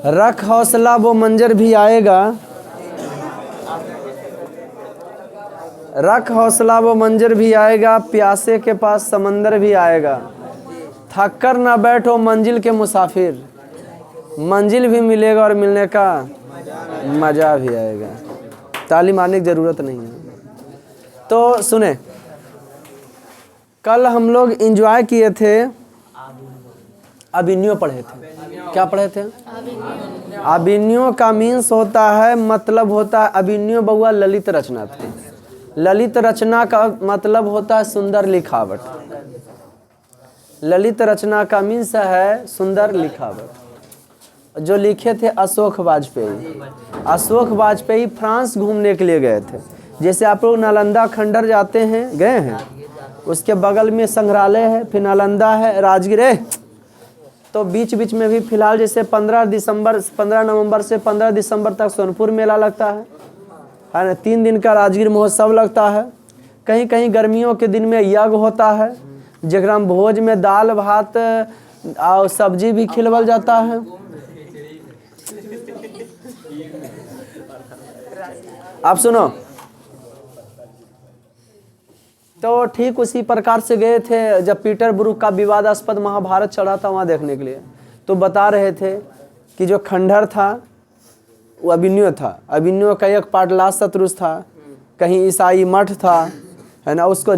रख हौसला वो मंजर भी आएगा, रख हौसला वो मंजर भी आएगा, प्यासे के पास समंदर भी आएगा। थक कर ना बैठो मंजिल के मुसाफिर, मंजिल भी मिलेगा और मिलने का मज़ा भी आएगा। ताली मारने की ज़रूरत नहीं है। तो सुने, कल हम लोग एंजॉय किए थे, अभिनयो पढ़े थे। क्या पढ़े थे? अभिनयो का मीन्स होता है, मतलब होता है, अभिनयो बउआ ललित रचना थी। ललित रचना का मतलब होता है सुंदर लिखावट। ललित रचना का मीन्स है सुंदर लिखावट। जो लिखे थे अशोक वाजपेयी। अशोक वाजपेयी फ्रांस घूमने के लिए गए थे। जैसे आप लोग नालंदा खंडर जाते हैं, गए हैं, उसके बगल में संग्रहालय है, फिर नालंदा है, राजगीर है। तो बीच बीच में भी फिलहाल जैसे 15 नवंबर से 15 दिसंबर तक सोनपुर मेला लगता है ना। 3 दिन का राजगीर महोत्सव लगता है। कहीं कहीं गर्मियों के दिन में यज्ञ होता है, जगरा भोज में दाल भात और सब्जी भी खिलवल जाता है। आप सुनो, तो ठीक उसी प्रकार से गए थे जब पीटरबुर्ग का विवादास्पद महाभारत चढ़ा था वहाँ देखने के लिए। तो बता रहे थे कि जो खंडहर था वो अभिनयो था। अभिनयो का एक पार्ट लास्ट शत्रुस था, कहीं ईसाई मठ था, है ना, उसको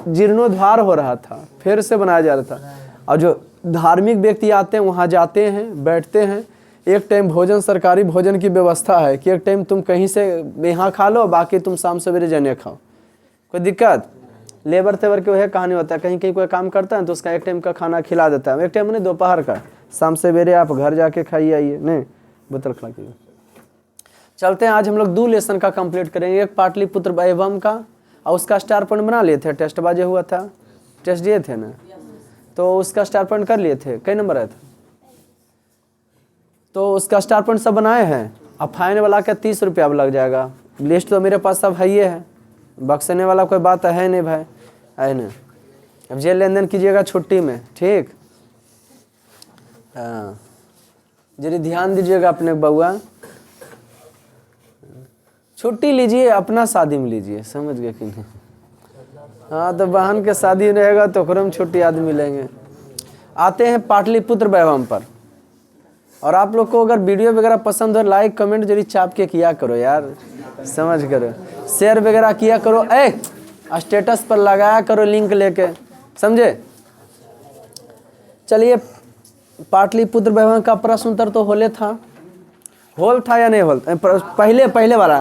जीर्णोद्धार हो रहा था, फिर से बनाया जा रहा था। और जो धार्मिक व्यक्ति आते हैं वहाँ जाते हैं, बैठते हैं। एक टाइम भोजन, सरकारी भोजन की व्यवस्था है कि एक टाइम तुम कहीं से यहाँ खा लो, बाकी तुम शाम सवेरे जने खाओ, कोई दिक्कत। लेबर तेबर के वह कहानी होता है, कहीं कहीं कोई काम करता है तो उसका एक टाइम का खाना खिला देता है। एक टाइम नहीं, दोपहर का, शाम सवेरे आप घर जाके खाइए आइए, नहीं बोतल खिला के। चलते हैं, आज हम लोग 2 लेसन का कंप्लीट करेंगे। एक पाटलिपुत्र वैभव का, और उसका स्टार पॉइंट बना लिए थे, टेस्ट बाजे हुआ था, टेस्ट दिए थे ना, तो उसका स्टार पॉइंट कर लिए थे। कई नंबर आया था? तो उसका स्टार पॉइंट सब बनाए हैं। अब फाइन वाला का 30 रुपया अब लग जाएगा। लिस्ट तो मेरे पास सब है, ये है, बक्सने वाला कोई बात है नहीं भाई, है ना। अब जे लेन देन कीजिएगा छुट्टी में, ठीक। हाँ, जरा ध्यान दीजिएगा अपने बउआ, छुट्टी लीजिए, अपना शादी में लीजिए, समझ गए कि नहीं। हाँ, तो बहन के शादी रहेगा तो ओकरे में छुट्टी आदमी मिलेंगे। आते हैं पाटलिपुत्र वैभव पर। और आप लोग को अगर वीडियो वगैरह पसंद हो, लाइक कमेंट जरूर चाप के किया करो यार, समझ करो, शेयर वगैरह किया करो, स्टेटस पर लगाया करो लिंक लेके, समझे। चलिए, पाटलिपुत्र वैभव का प्रश्न उत्तर तो होले था, होल था या नहीं होल? पहले वाला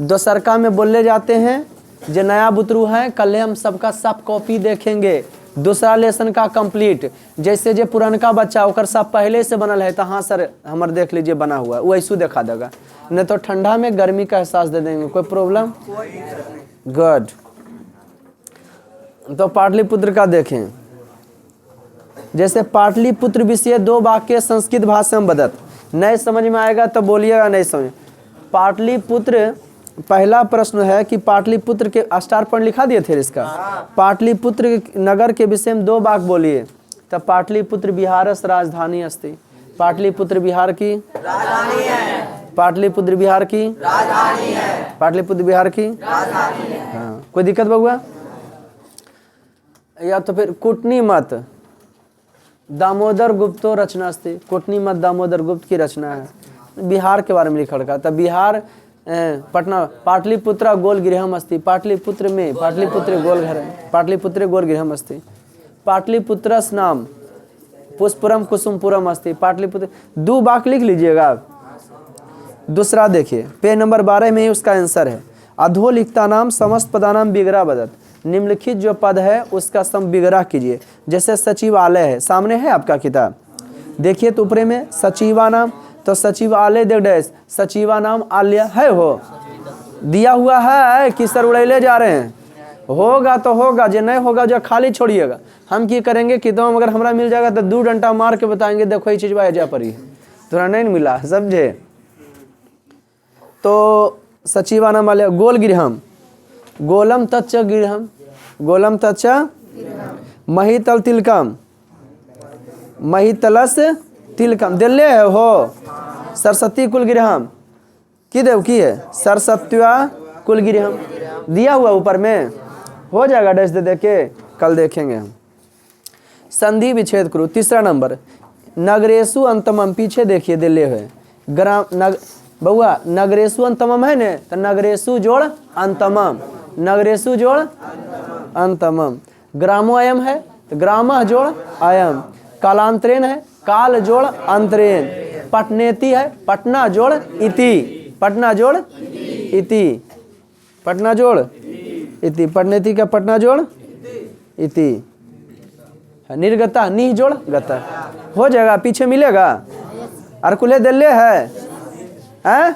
दोसरका में बोले जाते हैं जो नया बुतरू है, कल हम सबका सब कॉपी देखेंगे। दूसरा लेसन का कंप्लीट, जैसे जो पुरनका बच्चा ओकर सब पहले से बनल है, तो हाँ सर हमार देख लीजिए बना हुआ, वो ऐसू देखा देगा, नहीं तो ठंडा में गर्मी का एहसास दे देंगे। कोई प्रॉब्लम? गुड। तो पाटलिपुत्र का देखें, जैसे पाटलिपुत्र विषय 2 वाक्य संस्कृत भाषा में बदत। नहीं समझ में आएगा तो बोलिएगा नहीं समझ। पाटलिपुत्र, पहला प्रश्न है कि पाटलिपुत्र के स्टार पॉइंट लिखा दिए थे इसका। पाटलिपुत्र नगर के विषय में 2 वाक्य बोलिए। तब पाटलिपुत्र बिहारस राजधानी अस्ति। पाटलिपुत्र बिहार की राजधानी है। पाटलिपुत्र बिहार की राजधानी है। पाटलिपुत्र बिहार की राजधानी है। हाँ, कोई दिक्कत बउआ? या तो फिर कुटनी मत दामोदर गुप्तो रचना अस्ति। कुटनी मत दामोदर गुप्त की रचना है, बिहार के बारे में लिखा रखा। तब बिहार पटना, पाटलिपुत्र गोल गृहम अस्ति। पाटलिपुत्र में पाटलिपुत्र गोल घर है, पाटलिपुत्र गोल गृहम अस्ति। पाटलिपुत्रस नाम पुष्परम कुसुमपुरम अस्ति। पाटलिपुत्र 2 वाक्य लिख लीजिएगा आप। दूसरा देखिए, पेज नंबर 12 में ही उसका आंसर है। अधोलिखिता नाम समस्त पदानाम बिगड़ा बदत। निम्नलिखित जो पद है उसका सम बिगड़ा कीजिए। जैसे सचिवालय है, सामने है आपका किताब, देखिए तो ऊपरे में सचिवा नाम, तो सचिवालय देख डैश, सचिवा नाम आलय है, हो दिया हुआ है कि सर उड़ैले जा रहे हैं? होगा तो होगा, जो नहीं होगा जो खाली छोड़िएगा। हम की करेंगे कि तुम अगर हमारा मिल जाएगा तो 2 डंडा मार के बताएंगे देखो ये चीज़ जा पड़ी है, थोड़ा नहीं मिला, समझे। तो सचिवा नाम आलय, गोल गृहम, गोलम तच्च गृहम, गोलम तच्च महितल तिलकम, महितलस तिलकम दिल्ले है हो सरस्वती कुलगृहम की देव की है सरस्वत्या कुलगृहम दिया हुआ ऊपर में हो जाएगा डैश दे दे के कल देखेंगे हम। संधि विच्छेद करो। तीसरा नंबर नगरेशु अंतमम पीछे देखिए दिल्ले हुए ग्राम बउआ नगरेशु अंतमम है ने तो नगरेशु जोड़ अंतमम नगरेशु जोड़ अंतमम ग्रामो अयम है तो ग्राम जोड़ अयम कालांतरेन है काल जोड़ अंतरेन पटनेति है पटना जोड़ इति पटना जोड़ इति पटना जोड़ इति पटनेति का पटना जोड़ इति निर्गता नी जोड़ गता हो जाएगा पीछे मिलेगा अर्कुले दिल्ले है हैं?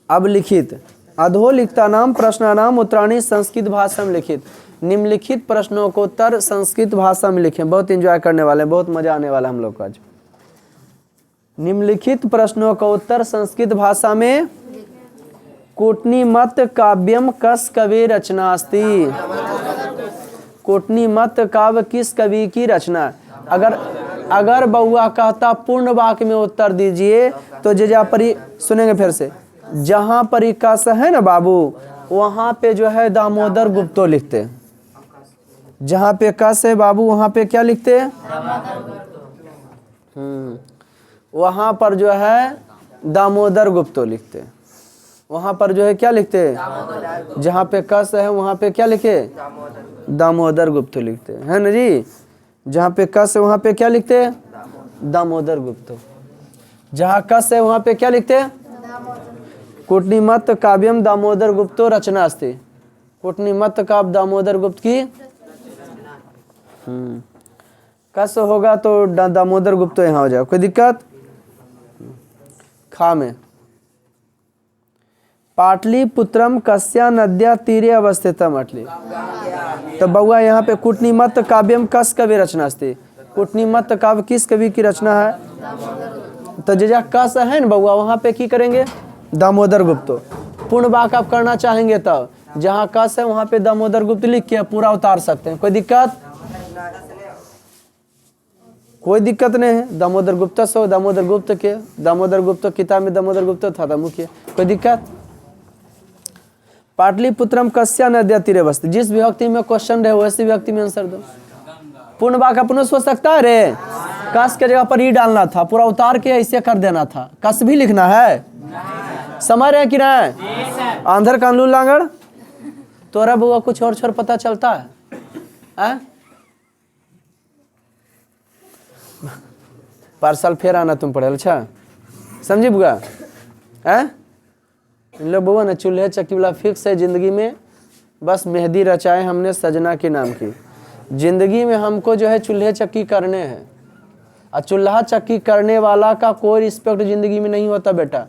अब लिखित अधोलिखिता नाम प्रश्नानाम उत्तराणी संस्कृत भाषा में लिखित निम्नलिखित प्रश्नों को उत्तर संस्कृत भाषा में लिखें। बहुत एंजॉय करने वाले हैं बहुत मजा आने वाला है हम लोग को आज। निम्नलिखित प्रश्नों का उत्तर संस्कृत भाषा में कूटनीमत काव्यम कस कवि रचना अस्ति कूटनीमत काव्य किस कवि की रचना। अगर बउआ कहता पूर्ण वाक्य में उत्तर दीजिए तो जहाँ पर सुनेंगे फिर से जहाँ पर कस है ना बाबू वहाँ पे जो है दामोदर गुप्तो लिखते जहाँ पे कस है बाबू वहाँ पे क्या लिखते वहाँ पर जो है दामोदर गुप्तो लिखते वहाँ पर जो है क्या लिखते जहाँ पे कस है वहाँ पे क्या लिखे दामोदर गुप्तो लिखते है ना जी। जहाँ पे कस है वहाँ पे क्या लिखते दामोदर गुप्तो जहाँ कस है वहाँ पे क्या लिखते कूटनीमत काव्यम दामोदर गुप्तो रचना अस्ति कूटनीमत काव्य दामोदर गुप्त की कस होगा तो दामोदर गुप्तो यहाँ हो जाएगा कोई दिक्कत। खा में पाटलिपुत्रम कस्या नद्या तीरे अवस्थितम अटली तो बउआ यहाँ पे कूटनीमत काव्यम कस कवि रचना अस्ति कूटनीमत काव्य किस कवि की रचना है तो जहाँ कस है ना बउआ वहाँ पे की करेंगे दामोदर गुप्तो। पूर्ण वाक्य आप करना चाहेंगे तब जहाँ कस है वहाँ पे दामोदर गुप्त लिख के पूरा उतार सकते हैं कोई दिक्कत नहीं है। दामोदर गुप्त सो दामोदर गुप्त किताब में दामोदर गुप्त था मुख्य कोई दिक्कत। पाटलिपुत्रम कस्या नद्या तीरे बसती जिस विभक्ति में क्वेश्चन रहे वैसी विभक्ति में आंसर दो। पूर्ण वाक्य अपने सोच सकता है रे कस के जगह पर ही डालना था पूरा उतार के ऐसे कर देना था कस भी लिखना है समझ रहे कि नहीं। आंधर कानून लांगड़ तोरा बुआ कुछ और छोर पता चलता है पार्सल फेर आना तुम पढ़े अच्छा समझी बुआ इन लोग बुआ ना चूल्हे चक्की वाला फिक्स है जिंदगी में बस मेहंदी रचाए हमने सजना के नाम की जिंदगी में हमको जो है चूल्हे चक्की करने हैं और चूल्हा चक्की करने वाला का कोई रिस्पेक्ट जिंदगी में नहीं होता बेटा।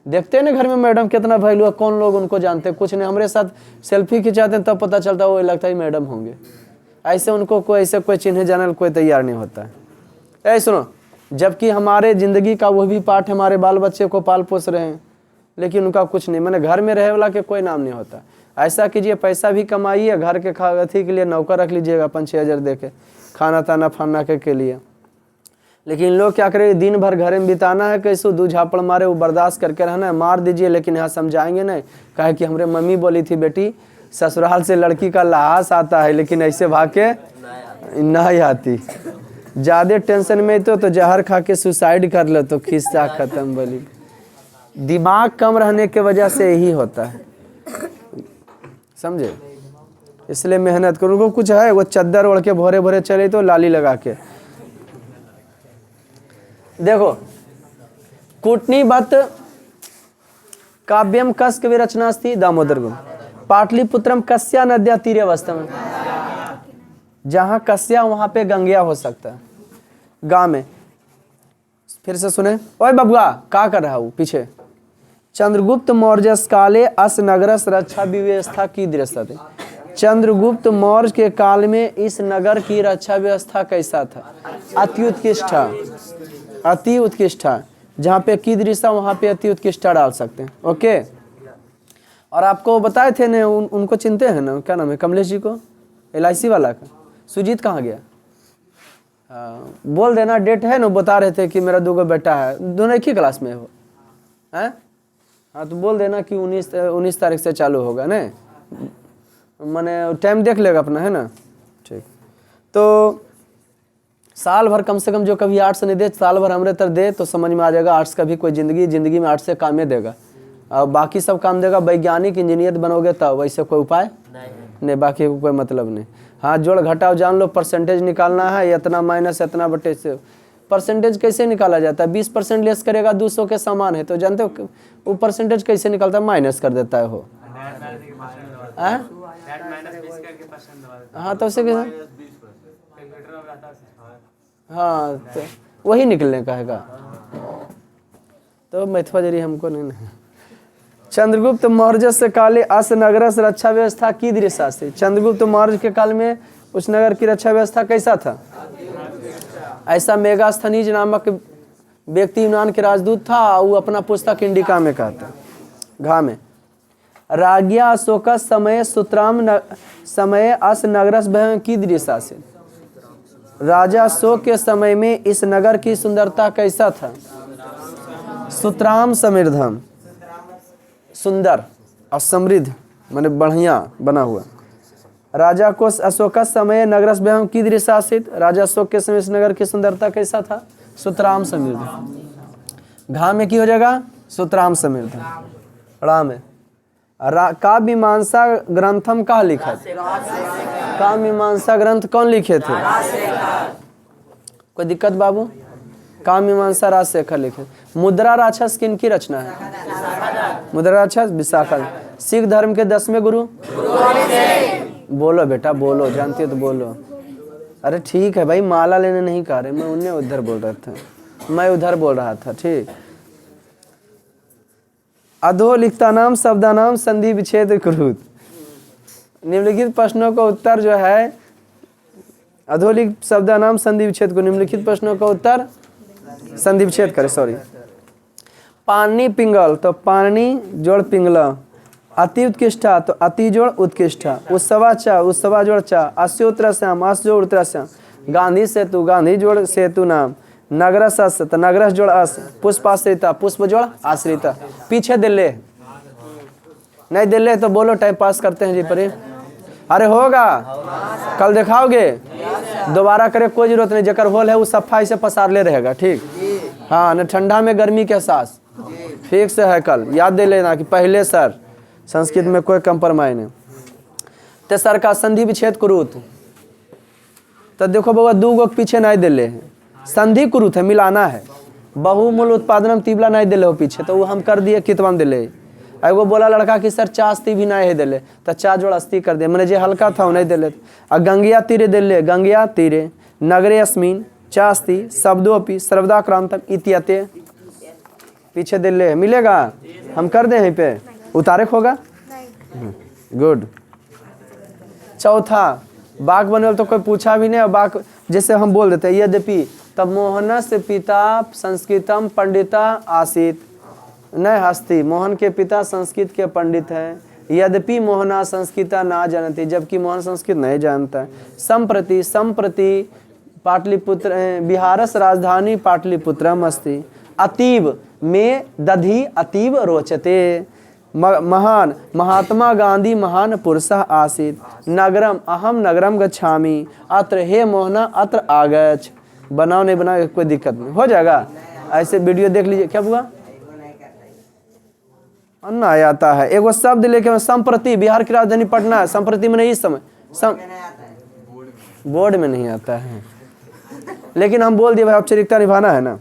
देखते हैं ना घर में मैडम कितना वैल्यू है कौन लोग उनको जानते हैं कुछ नहीं हमारे साथ सेल्फी खिंचाते हैं तब पता चलता है वो लगता है मैडम होंगे ऐसे उनको कोई ऐसे कोई चिन्ह जाने कोई तैयार नहीं होता है। ऐ सुनो जबकि हमारे ज़िंदगी का वो भी पार्ट हमारे बाल बच्चे को पाल पोस रहे हैं लेकिन उनका कुछ नहीं मैंने घर में रहे वाला के कोई नाम नहीं होता। ऐसा कीजिए पैसा भी कमाइए घर के अथी के लिए नौकर रख लीजिएगा 5-6 हज़ार दे के खाना ताना फाना के लिए। लेकिन लोग क्या करेंगे दिन भर घर में बिताना है कैसे दू झापड़ मारे वो बर्दाश्त करके रहना है मार दीजिए लेकिन यहाँ समझाएंगे नहीं कहे कि हमारे मम्मी बोली थी बेटी ससुराल से लड़की का लाश आता है लेकिन ऐसे भाग के नहीं आती ज़्यादा टेंशन में तो जहर खा के सुसाइड कर लो तो खिस्सा खत्म बोली। दिमाग कम रहने के वजह से यही होता है समझे इसलिए मेहनत करो। उनको कुछ है वो चद्दर ओढ़ के भोरे भोरे चले तो लाली लगा के देखो कूटनीमत काव्यम कस कवि रचना अस्ति दामोदर गुप्त पाटलिपुत्रम कस्या नद्या तीरे अवस्था जहाँ कस्या वहाँ पे गंगिया हो सकता है गाँव में। फिर से सुने ओए बबुआ का कर रहा हूँ पीछे चंद्रगुप्त मौर्य काले अस नगरस रक्षा व्यवस्था की दृष्टि थी। चंद्रगुप्त मौर्य के काल में इस नगर की रक्षा व्यवस्था कैसा था अति उत्कृष्ट जहाँ पे की दृष्टा वहाँ पे अति उत्कृष्ट डाल सकते हैं ओके। और आपको बताए थे ना उनको चिंते हैं ना क्या नाम है कमलेश जी को LIC वाला का सुजीत कहाँ गया बोल देना डेट है ना, बता रहे थे कि मेरा 2 बेटा है, दोनों एक ही क्लास में हो हैं। हाँ तो बोल देना कि 19 तारीख से चालू होगा ना, मैंने टाइम देख लेगा अपना, है ना। ठीक, तो साल भर कम से कम जो कभी आर्ट्स नहीं दे, साल भर हमरे तर दे तो समझ में आ जाएगा आर्ट्स का भी कोई जिंदगी में आर्ट्स से काम ही देगा। और बाकी सब काम देगा, वैज्ञानिक इंजीनियर बनोगे तब, वैसे कोई उपाय नहीं, बाकी कोई मतलब नहीं। हाँ जोड़ घटाओ जान लो, परसेंटेज निकालना है, इतना माइनस इतना बटे से। परसेंटेज कैसे निकाला जाता है? 20% लेस करेगा 200 के समान है, तो जानते हो वो परसेंटेज कैसे निकलता है? माइनस कर देता है वो। हाँ तो उसे कैसे, हाँ तो वही निकलने का हैगा, तो मैथवा जरी हमको नहीं। चंद्रगुप्त मौर्य से काले अस नगर से रक्षा व्यवस्था की दृष्टि से, चंद्रगुप्त मौर्य के काल में उस नगर की रक्षा व्यवस्था कैसा था? ऐसा मेगास्थनीज नामक व्यक्ति यूनान के राजदूत था, वो अपना पुस्तक इंडिका में कहता घा में राज्ञा अशोक समय सुतराम समय अस नगरस भय की दृष्टि से, राजा अशोक के समय में इस नगर की सुंदरता कैसा था? सुतराम समृद्धम, सुंदर और समृद्ध माने बढ़िया बना हुआ। राजा को अशोक समय नगरस भय की दृष्टि से, राजा अशोक के समय इस नगर की सुंदरता कैसा था? सुतराम समृद्ध। घा में की हो जाएगा? सुतराम समृद्ध। रा में काव्यमीमांसा ग्रंथम कहाँ लिखा थे? काव्यमीमांसा ग्रंथ कौन लिखे थे? कोई दिक्कत बाबू? काव्यमीमांसा राजशेखर लिखे। मुद्रा राक्षस किनकी रचना है? मुद्रा राक्षस विशाखा। सिख धर्म के 10वें गुरु? बोलो बेटा बोलो, जानती हो तो बोलो। अरे ठीक है भाई, माला लेने नहीं कह रहे, मैं उन्हें उधर बोल रहा था, मैं उधर बोल रहा था। ठीक, अधोलिखिता नाम शब्दानाम संधि विच्छेद कुरुत। निम्नलिखित प्रश्नों का उत्तर जो है, अधोलिखित शब्दानाम संधि विच्छेद को, निम्नलिखित प्रश्नों का उत्तर संधि विच्छेद करे, सॉरी। पानी पिंगल तो पानी जोड़ पिंगला, अति उत्कृष्टा तो अति जोड़ उत्कृष्टा, उत्सवाचा उत्सवा जोड़ चा, अस्योत्तर श्याम अस जोड़ उत्तर श्याम, गांधी सेतु गांधी जोड़ सेतु नाम, नगरस अस तो नगरस जोड़ अस, पुष्पाश्रिता पुष्प जोड़ आश्रिता। पीछे दिल्ले नहीं दिल्ले तो बोलो, टाइम पास करते हैं जी परी। अरे होगा, कल दिखाओगे, दोबारा करे कोई जरूरत नहीं, जकर होल है वो सफाई से पसार ले रहेगा। ठीक, हाँ न ठंडा में गर्मी के एहसास फिक्स है। कल याद दे लेना कि पहले सर संस्कृत में कोई कंप्रोमाइज नहीं। ते सर का संधि विच्छेद कुरुत, तो देखो बाबा 2 गो पीछे नहीं दिले हैं, संधि कुरुत है, मिलाना है। बहुमूल उत्पादनम तीबला नहीं दिले हो पीछे, तो वो हम कर दिए कितवन दिले। एगो बोला लड़का कि सर चा अस्थि भी नहीं है दिले, तो चा जोड़ अस्थि कर दिया, मैंने जो हल्का था वो नहीं दिले। और गंगिया तीरे दिले, गंगिया तीरे नगरे अस्मिन चा अस्थि शब्दोपि सर्वदा क्रांतम इत्यते, पीछे दिले मिलेगा, हम कर दें यहीं पे, उतारे होगा। गुड। चौथा, बाघ बने तो कोई पूछा भी नहीं, और बाघ जैसे हम बोल देते हैं यद्यपि, तब मोहनस्य पिता संस्कृतम पंडिता आसीत, न हस्ती, मोहन के पिता संस्कृत के पंडित हैं। यद्यपि मोहना संस्कृता ना जानती, जबकि मोहन संस्कृत नहीं जानता है। संप्रति पाटलिपुत्र बिहारस राजधानी पाटलिपुत्रम अस्ति, अतीव में दधि अतीव रोचते, महान महात्मा गांधी महान पुरुषः आसीत, नगरम अहम नगरम गच्छामि, अत्र हे मोहना अत्र आगच्छ। बनाओ नहीं बनाओ कोई दिक्कत नहीं, हो जाएगा। ऐसे वीडियो देख लीजिए। क्या हुआ? अन्ना आता है एगो शब्द लेके, संप्रति बिहार की राजधानी पटना है, संप्रति में नहीं, इस समय बोर्ड में नहीं आता है, लेकिन हम बोल दिए भाई औपचारिकता निभाना है ना।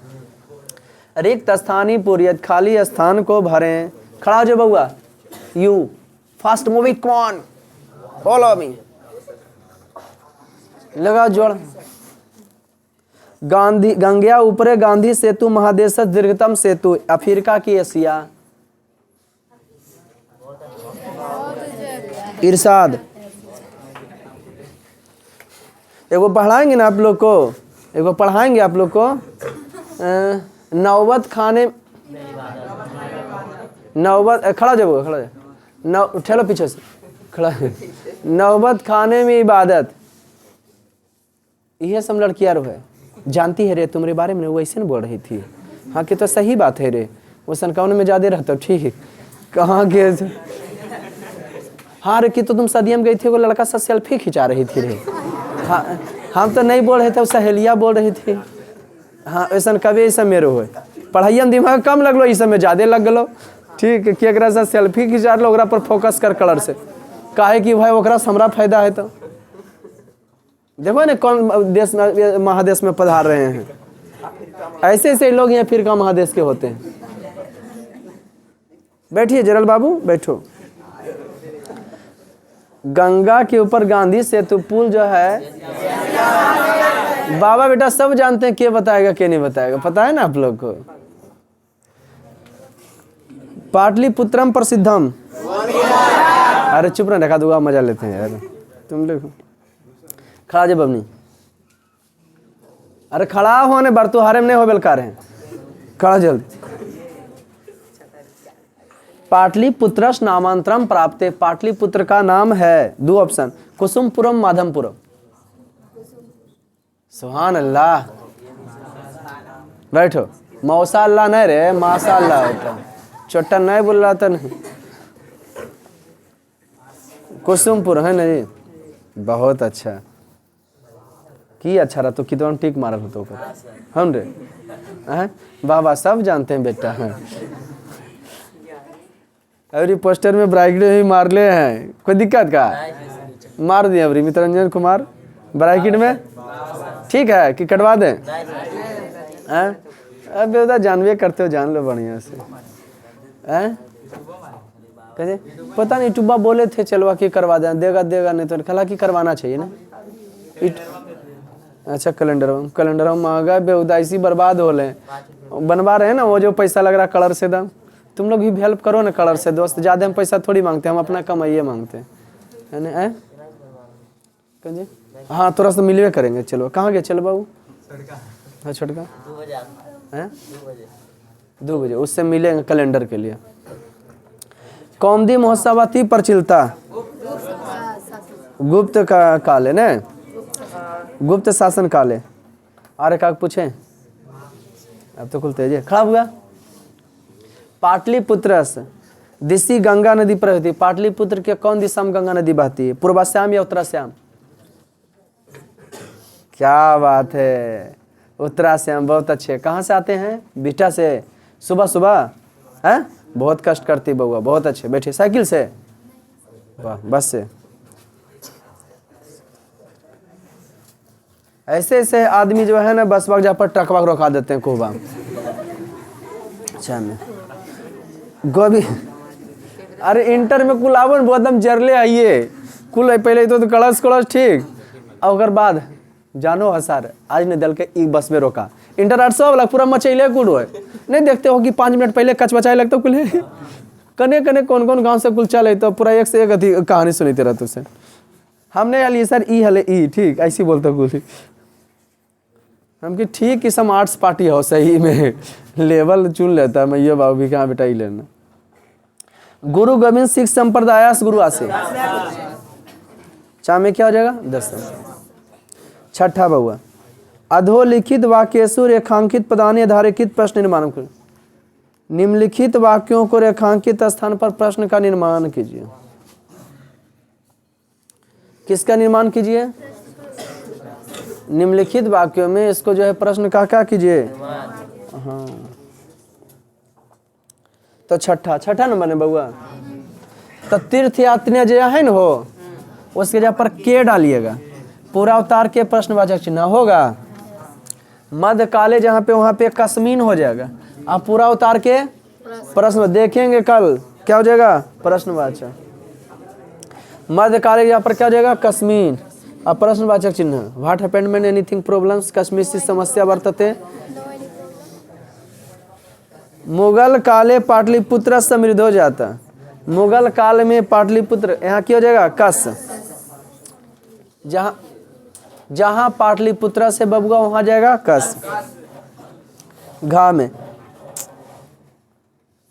रिक्त स्थानी पूर्यत, खाली स्थान को भरें। खड़ा हो जाओ बउआ, यू फास्ट मूविंग, कौन फॉलो मी, लगा जोड़। गांधी गंगिया ऊपरे गांधी सेतु महादेश दीर्घतम सेतु, अफ्रीका की एशिया। इरशाद एगो पढ़ाएंगे ना आप लोग को, एगो पढ़ाएंगे आप लोग को। नौबत खाने नौबत, खड़ा जाओ खड़ा जाओ, ठेलो पीछे से खड़ा। नौबत खाने में इबादत, यह सब लड़कियां है। जानती है रे तुम्हारे बारे में, वो ऐसे न बोल रही थी। हाँ कि तो सही बात है रे, वो सनकावन में ज़्यादा रहता ठीक। कहाँ के हाँ रे कि तो तुम सदिया में गई थी, वो लड़का सा सेल्फी खिंचा रही थी रे। हाँ हम तो नहीं बोल रहे थे, सहेलियाँ बोल रही थी। हाँ ऐसा कभी ऐसा मेरे हुए पढ़ाइया में दिमाग कम लगलो, इस में ज़्यादा लग गलो ठीक है। कि से सेल्फी खिंचा लो, ओकरा पर फोकस कर कलर से, काहे कि भाई ओकरा से हमरा फायदा है। तो देखो ना कौन देश में महादेश में पधार रहे हैं, ऐसे ऐसे लोग यहाँ फिर का महादेश के होते हैं। बैठिए जरल बाबू बैठो। गंगा के ऊपर गांधी सेतु पुल जो है, बाबा बेटा सब जानते हैं, के बताएगा के नहीं बताएगा, पता है ना आप लोग को। पाटलिपुत्रम प्रसिद्धम। अरे चुप ना, ढका दूंगा, मजा लेते हैं यार तुम लोग। खड़ा जब अपनी, अरे खड़ा होने बरतुहारे में नहीं हो बेलकार है, खड़ा जल्दी। पाटलिपुत्रस नामांतरम प्राप्ते। पाटलिपुत्र का नाम है, दो ऑप्शन, कुसुमपुरम माधमपुरम। सुभान अल्लाह। बैठो। मौसा अल्लाह नहीं रे, माशा अल्लाह होता, छोटा नहीं बोल रहा था नहीं। कुसुमपुर है ना जी, बहुत अच्छा की अच्छा रहा तो कितना टिक मारा तो ऊपर हम रे हैं। बाबा सब जानते हैं बेटा है। अरे पोस्टर में ब्राइकेट भी मार ले हैं, कोई दिक्कत का मार दिया अभी मित्ररंजन कुमार ब्राइकेट में, ठीक है कि कटवा दें हैं। अब बेटा जानवे करते हो, जान लो बढ़िया से हैं। कहते पता नहीं टुब्बा बोले थे चलवा के करवा दें, देगा देगा नहीं तो खला की करवाना चाहिए ना। अच्छा कैलेंडर महंगा बेहुदा इसी बर्बाद हो ले, बनवा रहे हैं ना वो जो पैसा लग रहा कलर से दम। तुम लोग भी हेल्प करो ना कलर से दोस्त, ज़्यादा हम पैसा थोड़ी मांगते हैं, हम अपना कमाइए मांगते हैं है ना। हाँ थोड़ा सा मिलवे करेंगे। चलो कहाँ गए चलो बाबू, हाँ छोटका हैं 2 बजे उससे मिलेंगे कैलेंडर के लिए। कौमदी महोत्सवाती प्रचलिता गुप्त का काल है ना, गुप्त शासन काल है। अरे का पूछे अब तो खुलते है खड़ा हुआ। पाटलिपुत्र दिशी गंगा नदी प्रवहित। पाटलिपुत्र के कौन दिशा में गंगा नदी बहती है, पूर्वाश्याम या उत्तराश्याम? क्या बात है, उत्तराश्याम, बहुत अच्छे। कहाँ से आते हैं? बिठा से। सुबह सुबह हैं, बहुत कष्ट करती बउआ, बहुत अच्छे। बैठे साइकिल से, वाह बस से। ऐसे ऐसे आदमी जो है ना बस वक्त जहाँ पर ट्रकवा रोका देते हैं कोबा। अच्छा में गोभी, अरे इंटर में कुल आवन बहुत हम जरले आइए कुल पहले तो कलश कलश ठीक, और बाद जानो हसार आज ने दल के एक बस में रोका। इंटर 800 वाला पूरा मचैले कुल है, नहीं देखते हो कि 5 मिनट पहले कच बचाए लगता कुल कने कने कौन कौन गांव से कुल चले तो पूरा एक से एक अथी कहानी सुनते रहते उसे। हमने हल सर ई हले ई ठीक ऐसी बोलते कुल हम कि ठीक किस्म आर्ट्स पार्टी हो सही में लेवल चुन लेता है। मैं ये बाबू भी कहाँ बेटा ही लेना। गुरु गोविंद सिख संप्रदाय गुरु आसे चा में क्या हो जाएगा 10। छठा बउआ अधोलिखित वाक्यसु रेखांकित पदानि आधारित प्रश्न निर्माण करें। निम्नलिखित वाक्यों को रेखांकित स्थान पर प्रश्न का निर्माण कीजिए। किसका निर्माण कीजिए? निम्नलिखित वाक्यों में इसको जो है प्रश्न का क्या कीजिए। हाँ तो छठा नंबर है बउआ। तो तीर्थ यात्री जो है ना हो उसके जगह पर के डालिएगा। पूरा अवतार के प्रश्नवाचक चिन्ह होगा। मध्य काले जहाँ पे वहाँ पे कस्मीन हो जाएगा। आप पूरा अवतार के प्रश्न देखेंगे कल क्या हो जाएगा प्रश्नवाचक। मध्य काले जहाँ पर क्या हो जाएगा कस्मीन। अब प्रश्नवाचक चिन्ह व्हाट हैपेंड में एनीथिंग प्रॉब्लम्स कश्मीर से समस्या वर्तते। मुगल काले पाटलिपुत्र समृद्ध हो जाता। मुगल काल में पाटलिपुत्र यहाँ क्या हो जाएगा कस। जहाँ जहाँ पाटलिपुत्र से बबुआ वहाँ जाएगा कस। घा में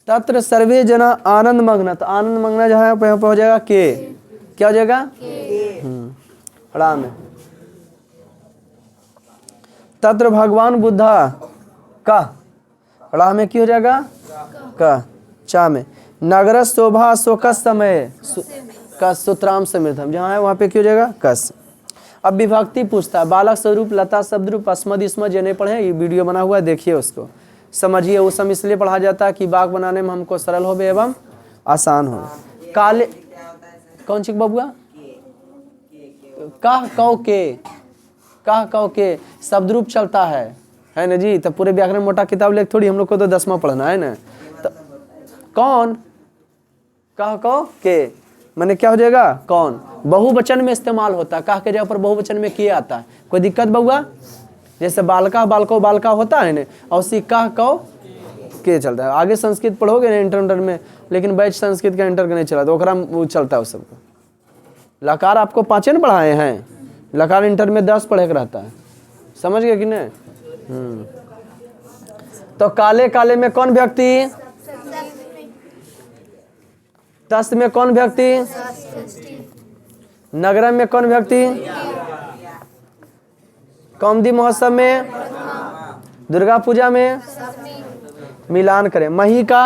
तत्र सर्वे जना आनंद मग्न। तो आनंद मग्न जहाँ पे हो जाएगा के क्या हो जाएगा ड़ा में। तत्र भगवान बुद्धा का ड़ा में क्यों हो जाएगा का चा में नगर शोभा शोक समय का सूत्राम समृद्धम जहाँ है वहाँ पे क्यों हो जाएगा कस। अब विभक्ति पूछता है बालक स्वरूप लता शब्द रूप अस्मद इसमद जो नहीं पढ़े ये वीडियो बना हुआ है देखिए उसको समझिए। उस समय इसलिए पढ़ा जाता है कि वाक बनाने में हमको सरल हो एवं आसान हो। काले कौन सी बबुआ कह कौ के शब्द रूप चलता है ना जी। तो पूरे व्याकरण मोटा किताब लेके थोड़ी हम लोग को तो 10वां पढ़ना है ना। तो कौन कह कौ के मैंने क्या हो जाएगा कौन बहुवचन में इस्तेमाल होता है। कह के जगह पर बहुवचन में किए आता है। कोई दिक्कत बउआ जैसे बालका बालको बालका होता है ना और उसी कह कौ के चलता है। आगे संस्कृत पढ़ोगे ना इंटर में लेकिन बैच संस्कृत का इंटर का नहीं चला तो ओकरा वो चलता है उस सबको। लकार आपको 5 न पढ़ाए हैं लकार इंटर में 10 पढ़े का रहता है समझ गए कि नहीं। तो काले काले में कौन व्यक्ति तस्त में कौन व्यक्ति नगर में कौन व्यक्ति कौमदी महोत्सव में दुर्गा पूजा में मिलान करें। मही का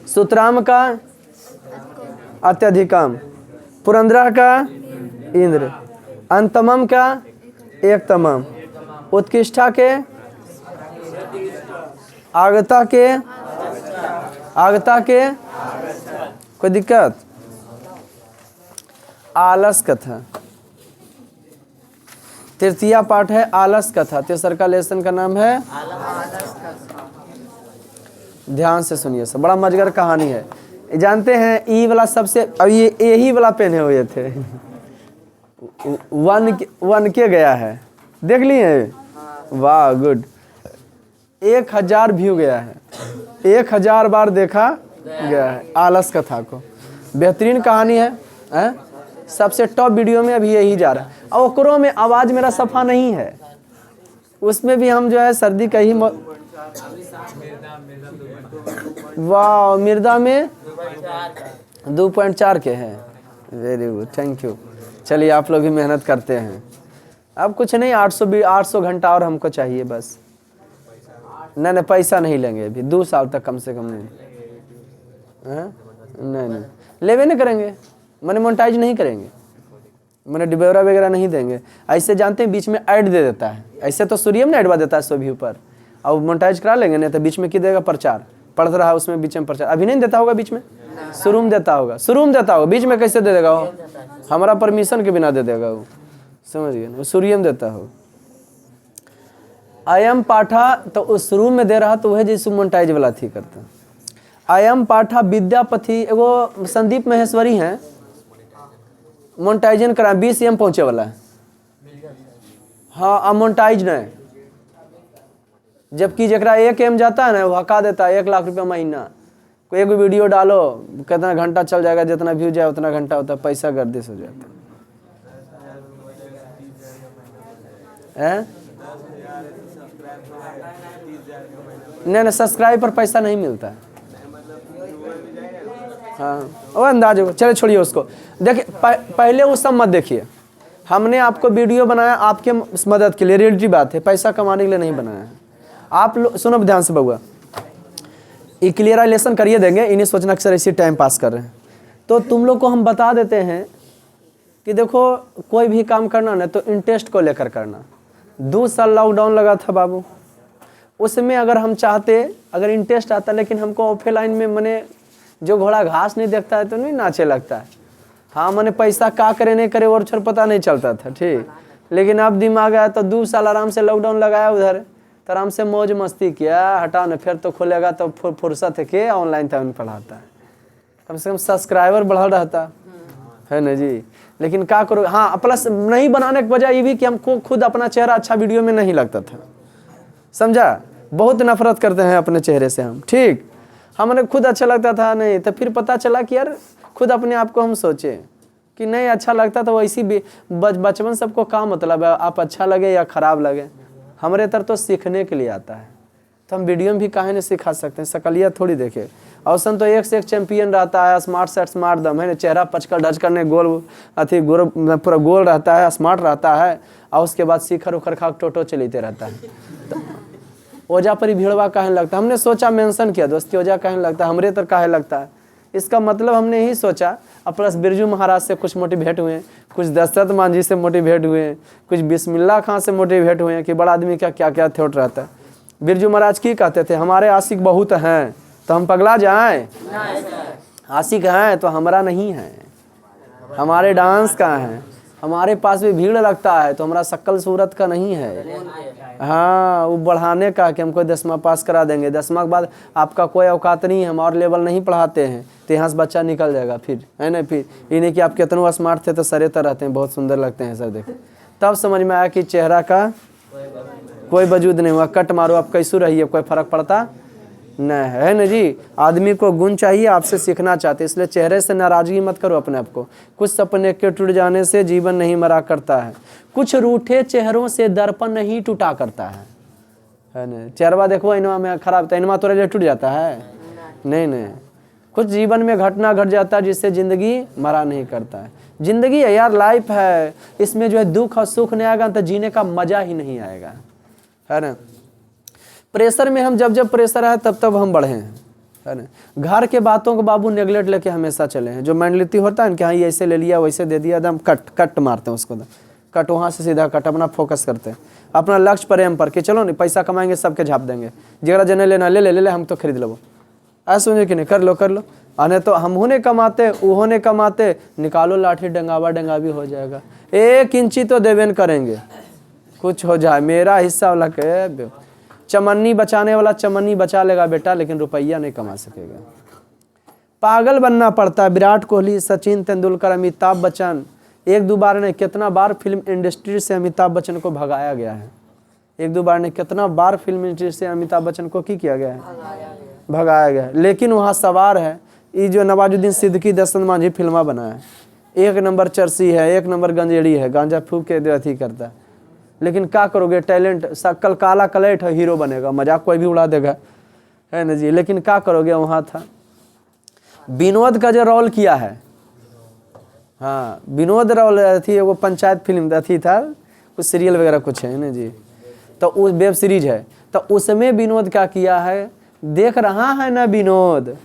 सुतराम का अत्यधिकम पुरंदरा का इंद्र अंतमम का एक तमम उत्कृष्टा के आगता के कोई दिक्कत। आलस कथा तृतीया पाठ है आलस कथा। तेसर का लेसन का नाम है ध्यान से सुनिए सब बड़ा मजेदार कहानी है। जानते हैं ई वाला सबसे अब ये यही वाला पहने हुए थे वन के गया है देख लिए वाह गुड 1000 व्यू गया है 1000 बार देखा गया है आलस कथा को। बेहतरीन कहानी है सबसे टॉप वीडियो में अभी यही जा रहा है। और ओकरों में आवाज मेरा सफा नहीं है उसमें भी हम जो है सर्दी का ही वाह मिर्दा में 2.4 के हैं। Very good thank you. चलिए आप लोग भी मेहनत करते हैं। अब कुछ नहीं 800 घंटा और हमको चाहिए बस। नहीं पैसा नहीं लेंगे अभी 2 साल तक कम से कम नहीं लेवे नहीं करेंगे मैंने मोनेटाइज नहीं करेंगे मैंने डिबेरा वगैरह नहीं देंगे। ऐसे जानते हैं बीच में ऐड दे देता है ऐसे तो सूर्यम ने ऐडवा देता है 100 व्यू पर और मोनेटाइज करा लेंगे नहीं तो बीच में की देगा प्रचार पढ़ रहा है उसमें बीच में प्रचार अभी नहीं देता होगा बीच में शुरू में देता होगा बीच में कैसे दे देगा वो हमारा परमिशन के बिना दे देगा वो समझिए ना सूर्यम देता हो। अयम पाठा तो उस शुरू में दे रहा तो वह जैसे मोनेटाइज वाला थी करता। अयम पाठा विद्यापति एगो संदीप महेश्वरी हैं मोनेटाइजन करा 20 एम पहुंचे वाला है। हाँ अब मोनेटाइज नहीं जबकि जरा 1 एम जाता है ना वो हका देता है 1 लाख रुपया महीना। कोई एक वीडियो डालो कितना घंटा चल जाएगा जितना व्यू जाए उतना घंटा होता है पैसा गर्दिश हो जाता है। नहीं सब्सक्राइब पर पैसा नहीं मिलता है। हाँ वो अंदाज हो चले छोड़िए उसको। देखिए पहले वो सब मत देखिए हमने आपको वीडियो बनाया आपके मदद के लिए रियलिटी बात है पैसा कमाने के लिए नहीं बनाया है। आप लोग सुनो ध्यान से बउआ ये क्लियराइजेशन करिए देंगे इन्हें सोचना कि सर इसी टाइम पास कर रहे हैं। तो तुम लोग को हम बता देते हैं कि देखो कोई भी काम करना ना तो इंटरेस्ट को लेकर करना। 2 साल लॉकडाउन लगा था बाबू उसमें अगर हम चाहते अगर इंटरेस्ट आता लेकिन हमको ऑफलाइन में मैंने जो घोड़ा घास नहीं देखता है तो नहीं नाचे लगता है। हाँ मैंने पैसा का करे नहीं करे और छोड़ पता नहीं चलता था ठीक। लेकिन अब दिमाग आया तो 2 साल आराम से लॉकडाउन लगाया उधर तो आराम से मौज मस्ती किया हटाओ ना फिर तो खुलेगा तो फुर्सत है के ऑनलाइन था पढ़ाता है कम से कम सब्सक्राइबर बढ़ा रहता है ना जी। लेकिन क्या करो हाँ प्लस नहीं बनाने की वजह ये भी कि हमको खुद अपना चेहरा अच्छा वीडियो में नहीं लगता था समझा। बहुत नफरत करते हैं अपने चेहरे से हम ठीक हमें खुद अच्छा लगता था नहीं तो फिर पता चला कि यार खुद अपने आप को हम सोचे कि नहीं अच्छा लगता तो वैसी भी बचपन सबको क्या मतलब है आप अच्छा लगे या ख़राब लगे हमारे तरह तो सीखने के लिए आता है तो हम वीडियो में भी काहे नहीं सिखा सकते हैं। शकलिया थोड़ी देखे औसन तो एक से एक चैंपियन रहता है स्मार्ट सेट स्मार्ट दम है ना चेहरा पचकर ढच करने गोल अथी पूरा गोल रहता है स्मार्ट रहता है और उसके बाद शिखर उखर खा टोटो चलते रहता है। तो ओजा पर ही भीड़वा काहे लगता है। हमने सोचा मेंशन किया दोस्ती ओजा काहे लगता है, हमरे तर काहे लगता है। इसका मतलब हमने यही सोचा। और प्लस बिरजू महाराज से कुछ मोटिवेट हुए, कुछ दशरथ मांझी से मोटिवेट हुए, कुछ बिस्मिल्लाह खां से मोटिवेट हुए कि बड़ा आदमी का क्या क्या थॉट रहता है। बिरजू महाराज की कहते थे, हमारे आशिक बहुत हैं तो हम पगला जाएं, आशिक हैं तो हमारा नहीं है, हमारे डांस का है, हमारे पास भी भीड़ लगता है तो हमारा शक्ल सूरत का नहीं है। हाँ, वो बढ़ाने का कि हमको 10वां पास करा देंगे, 10वां के बाद आपका कोई औकात नहीं है, हम और लेवल नहीं पढ़ाते हैं, तो यहाँ से बच्चा निकल जाएगा फिर, है ना। फिर इन्हें कि आप कितनों स्मार्ट थे तो सरे तर रहते हैं, बहुत सुंदर लगते हैं सर देख। तब समझ में आया कि चेहरा का कोई वजूद नहीं हुआ। कट मारो आप कैसू रहिए, कोई फर्क पड़ता नहीं है ना जी। आदमी को गुण चाहिए, आपसे सीखना चाहते, इसलिए चेहरे से नाराजगी मत करो अपने आप को। कुछ सपने के टूट जाने से जीवन नहीं मरा करता है, कुछ रूठे चेहरों से दर्पण नहीं टूटा करता है ना। चेहरा देखो इनवा में खराब था, इनवा तोरे लिए टूट जाता है नहीं नहीं। कुछ जीवन में घटना घट जाता है जिससे जिंदगी मरा नहीं करता है। जिंदगी है यार, लाइफ है, इसमें जो है दुख और सुख नहीं आएगा तो जीने का मजा ही नहीं आएगा, है ना। प्रेशर में हम जब प्रेशर है तब हम बढ़े हैं, है ना। घर के बातों को बाबू नेगलेक्ट लेके हमेशा चले हैं। जो मेंटलिटी होता है ना कि हाँ ये ऐसे ले लिया वैसे दे दिया, एकदम कट मारते हैं उसको, कट वहाँ से सीधा कट, अपना फोकस करते हैं अपना लक्ष्य पर एम पर कि चलो नहीं पैसा कमाएंगे सबके झाप देंगे, जरा जने लेना ले ले हम तो खरीद लो, ऐसा सोचे कि नहीं कर लो आने तो हम होने कमाते उन्होंने कमाते, निकालो लाठी डंगा भी हो जाएगा, 1 इंची तो देवेन करेंगे, कुछ हो जाए मेरा हिस्सा वाला के। चमन्नी बचाने वाला चमन्नी बचा लेगा बेटा, लेकिन रुपया नहीं कमा सकेगा। पागल बनना पड़ता है। विराट कोहली, सचिन तेंदुलकर, अमिताभ बच्चन, 1-2 बार ने कितना बार फिल्म इंडस्ट्री से अमिताभ बच्चन को भगाया गया है। 1-2 बार ने कितना बार फिल्म इंडस्ट्री से अमिताभ बच्चन को किया गया है, भगाया गया है। लेकिन वहाँ सवार है ये जो नवाजुद्दीन सिद्दीकी दशरथ मांझी फिल्मा बनाया, 1 नंबर चरसी है, 1 नंबर गंजेड़ी है, गांजा फूक के अथी करता है। लेकिन क्या करोगे, टैलेंट कल काला कलेट है, हीरो बनेगा, मजाक कोई भी उड़ा देगा, है ना जी। लेकिन क्या करोगे, वहाँ था विनोद का जो रोल किया है, हाँ विनोद रोल थी, वो पंचायत फिल्म थी था, कुछ सीरियल वगैरह कुछ है ना जी, तो उस वेब सीरीज है, तो उसमें विनोद क्या किया है, देख रहा है ना विनोद,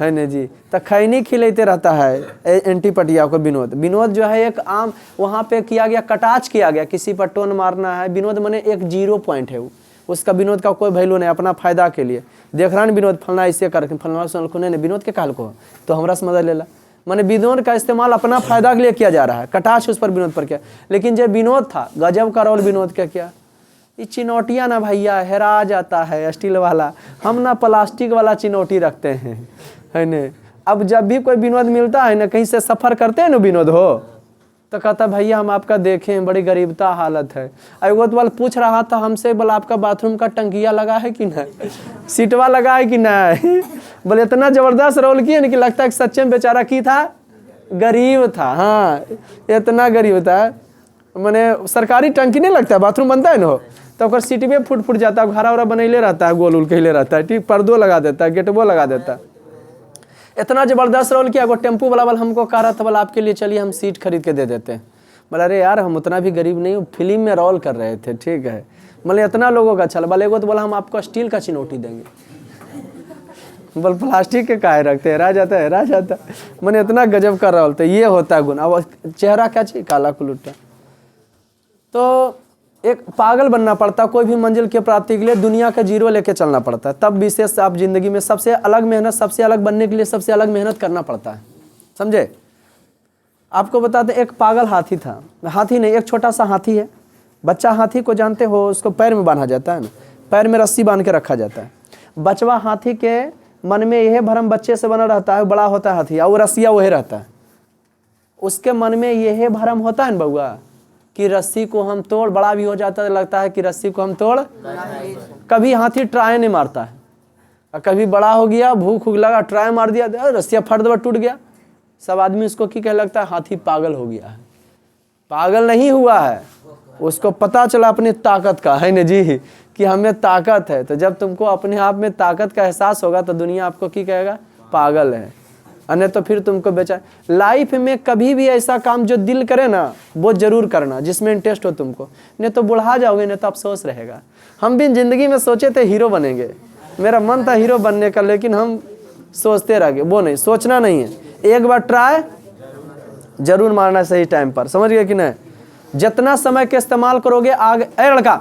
है ना जी। तो खैनी खिलाते रहता है एंटी पटिया को विनोद जो है एक आम वहाँ पे किया गया, कटाच किया गया, किसी पर टोन मारना है, विनोद मने एक 0 पॉइंट है, उसका विनोद का कोई वैल्यू नहीं, अपना फायदा के लिए देख रहा है विनोद फलना ऐसे करके फलना सुन विनोद के काल को तो हमरा से मदद ले ला, मैंने विनोद का इस्तेमाल अपना फायदा के लिए किया जा रहा है, कटाच उस पर विनोद पर किया। लेकिन जब विनोद था गजब का रोल विनोद का किया। ये चिनौटियाँ ना भैया हेरा जाता है स्टील वाला, हम ना प्लास्टिक वाला चिनौटी रखते हैं, है न। अब जब भी कोई विनोद मिलता है ना, कहीं से सफ़र करते हैं ना विनोद हो, तो कहता भैया हम आपका देखें बड़ी गरीबता हालत है। वो तो पूछ रहा था हमसे, बोला आपका बाथरूम का टंकिया लगा है कि नहीं, सीटवा लगा है कि नहीं। बोले इतना ज़बरदस्त रोल किया ना कि लगता है कि सच्चे में बेचारा की था, गरीब था, हाँ इतना गरीब था। मैंने सरकारी टंकी नहीं लगता है, बाथरूम बनता है ना तो अगर सीट में फुट जाता है, घरा वरा बनैले रहता है, गोल उल कहले रहता है, ठीक पर्दो लगा देता है, गेटबो लगा देता है। इतना ज़बरदस्त रोल किया। वो टेम्पू वाला हमको कह रहा था, बोला आपके लिए चलिए हम सीट खरीद के दे देते हैं। बोला अरे यार हम उतना भी गरीब नहीं हूँ, फिल्म में रोल कर रहे थे, ठीक है। मतलब इतना लोगों का अच्छा बोले, तो बोला हम आपको स्टील का चिनौटी देंगे, बोल प्लास्टिक के काहे रखते हैं, रह जाता। मैंने इतना गजब का रोल, तो ये होता है गुण। अब चेहरा क्या चाहिए, काला कुलुट्टा। तो एक पागल बनना पड़ता, कोई भी मंजिल की प्राप्ति के लिए दुनिया का 0 लेके चलना पड़ता है। तब विशेष आप जिंदगी में सबसे अलग मेहनत, सबसे अलग बनने के लिए सबसे अलग मेहनत करना पड़ता है, समझे। आपको बताते एक पागल हाथी था, हाथी नहीं एक छोटा सा हाथी है, बच्चा हाथी को जानते हो, उसको पैर में बांधा जाता है ना, पैर में रस्सी बांध के रखा जाता है। बचवा हाथी के मन में यह भ्रम बच्चे से बना रहता है, बड़ा होता है हाथी और वो रस्सिया वही रहता है, उसके मन में यह भ्रम होता है ना बउआ कि रस्सी को हम तोड़, बड़ा भी हो जाता है लगता है कि रस्सी को हम तोड़। कभी हाथी ट्राई नहीं मारता है, और कभी बड़ा हो गया भूख लगा ट्राई मार दिया, रस्सिया फट दबा टूट गया। सब आदमी उसको क्या लगता है, हाथी पागल हो गया है। पागल नहीं हुआ है, उसको पता चला अपनी ताकत का, है ना जी, कि हमें ताकत है। तो जब तुमको अपने आप में ताकत का एहसास होगा तो दुनिया आपको क्या कहेगा, पागल है। अन्य तो फिर तुमको बेचा। लाइफ में कभी भी ऐसा काम जो दिल करे ना वो जरूर करना, जिसमें इंटरेस्ट हो तुमको, नहीं तो बुढ़ा जाओगे, नहीं तो अफसोस रहेगा। हम भी जिंदगी में सोचे थे हीरो बनेंगे, मेरा मन था हीरो बनने का, लेकिन हम सोचते रह गए। वो नहीं, सोचना नहीं है, एक बार ट्राई जरूर मारना सही टाइम पर, समझ गए कि नहीं। जितना समय के इस्तेमाल करोगे आगे, ए लड़का,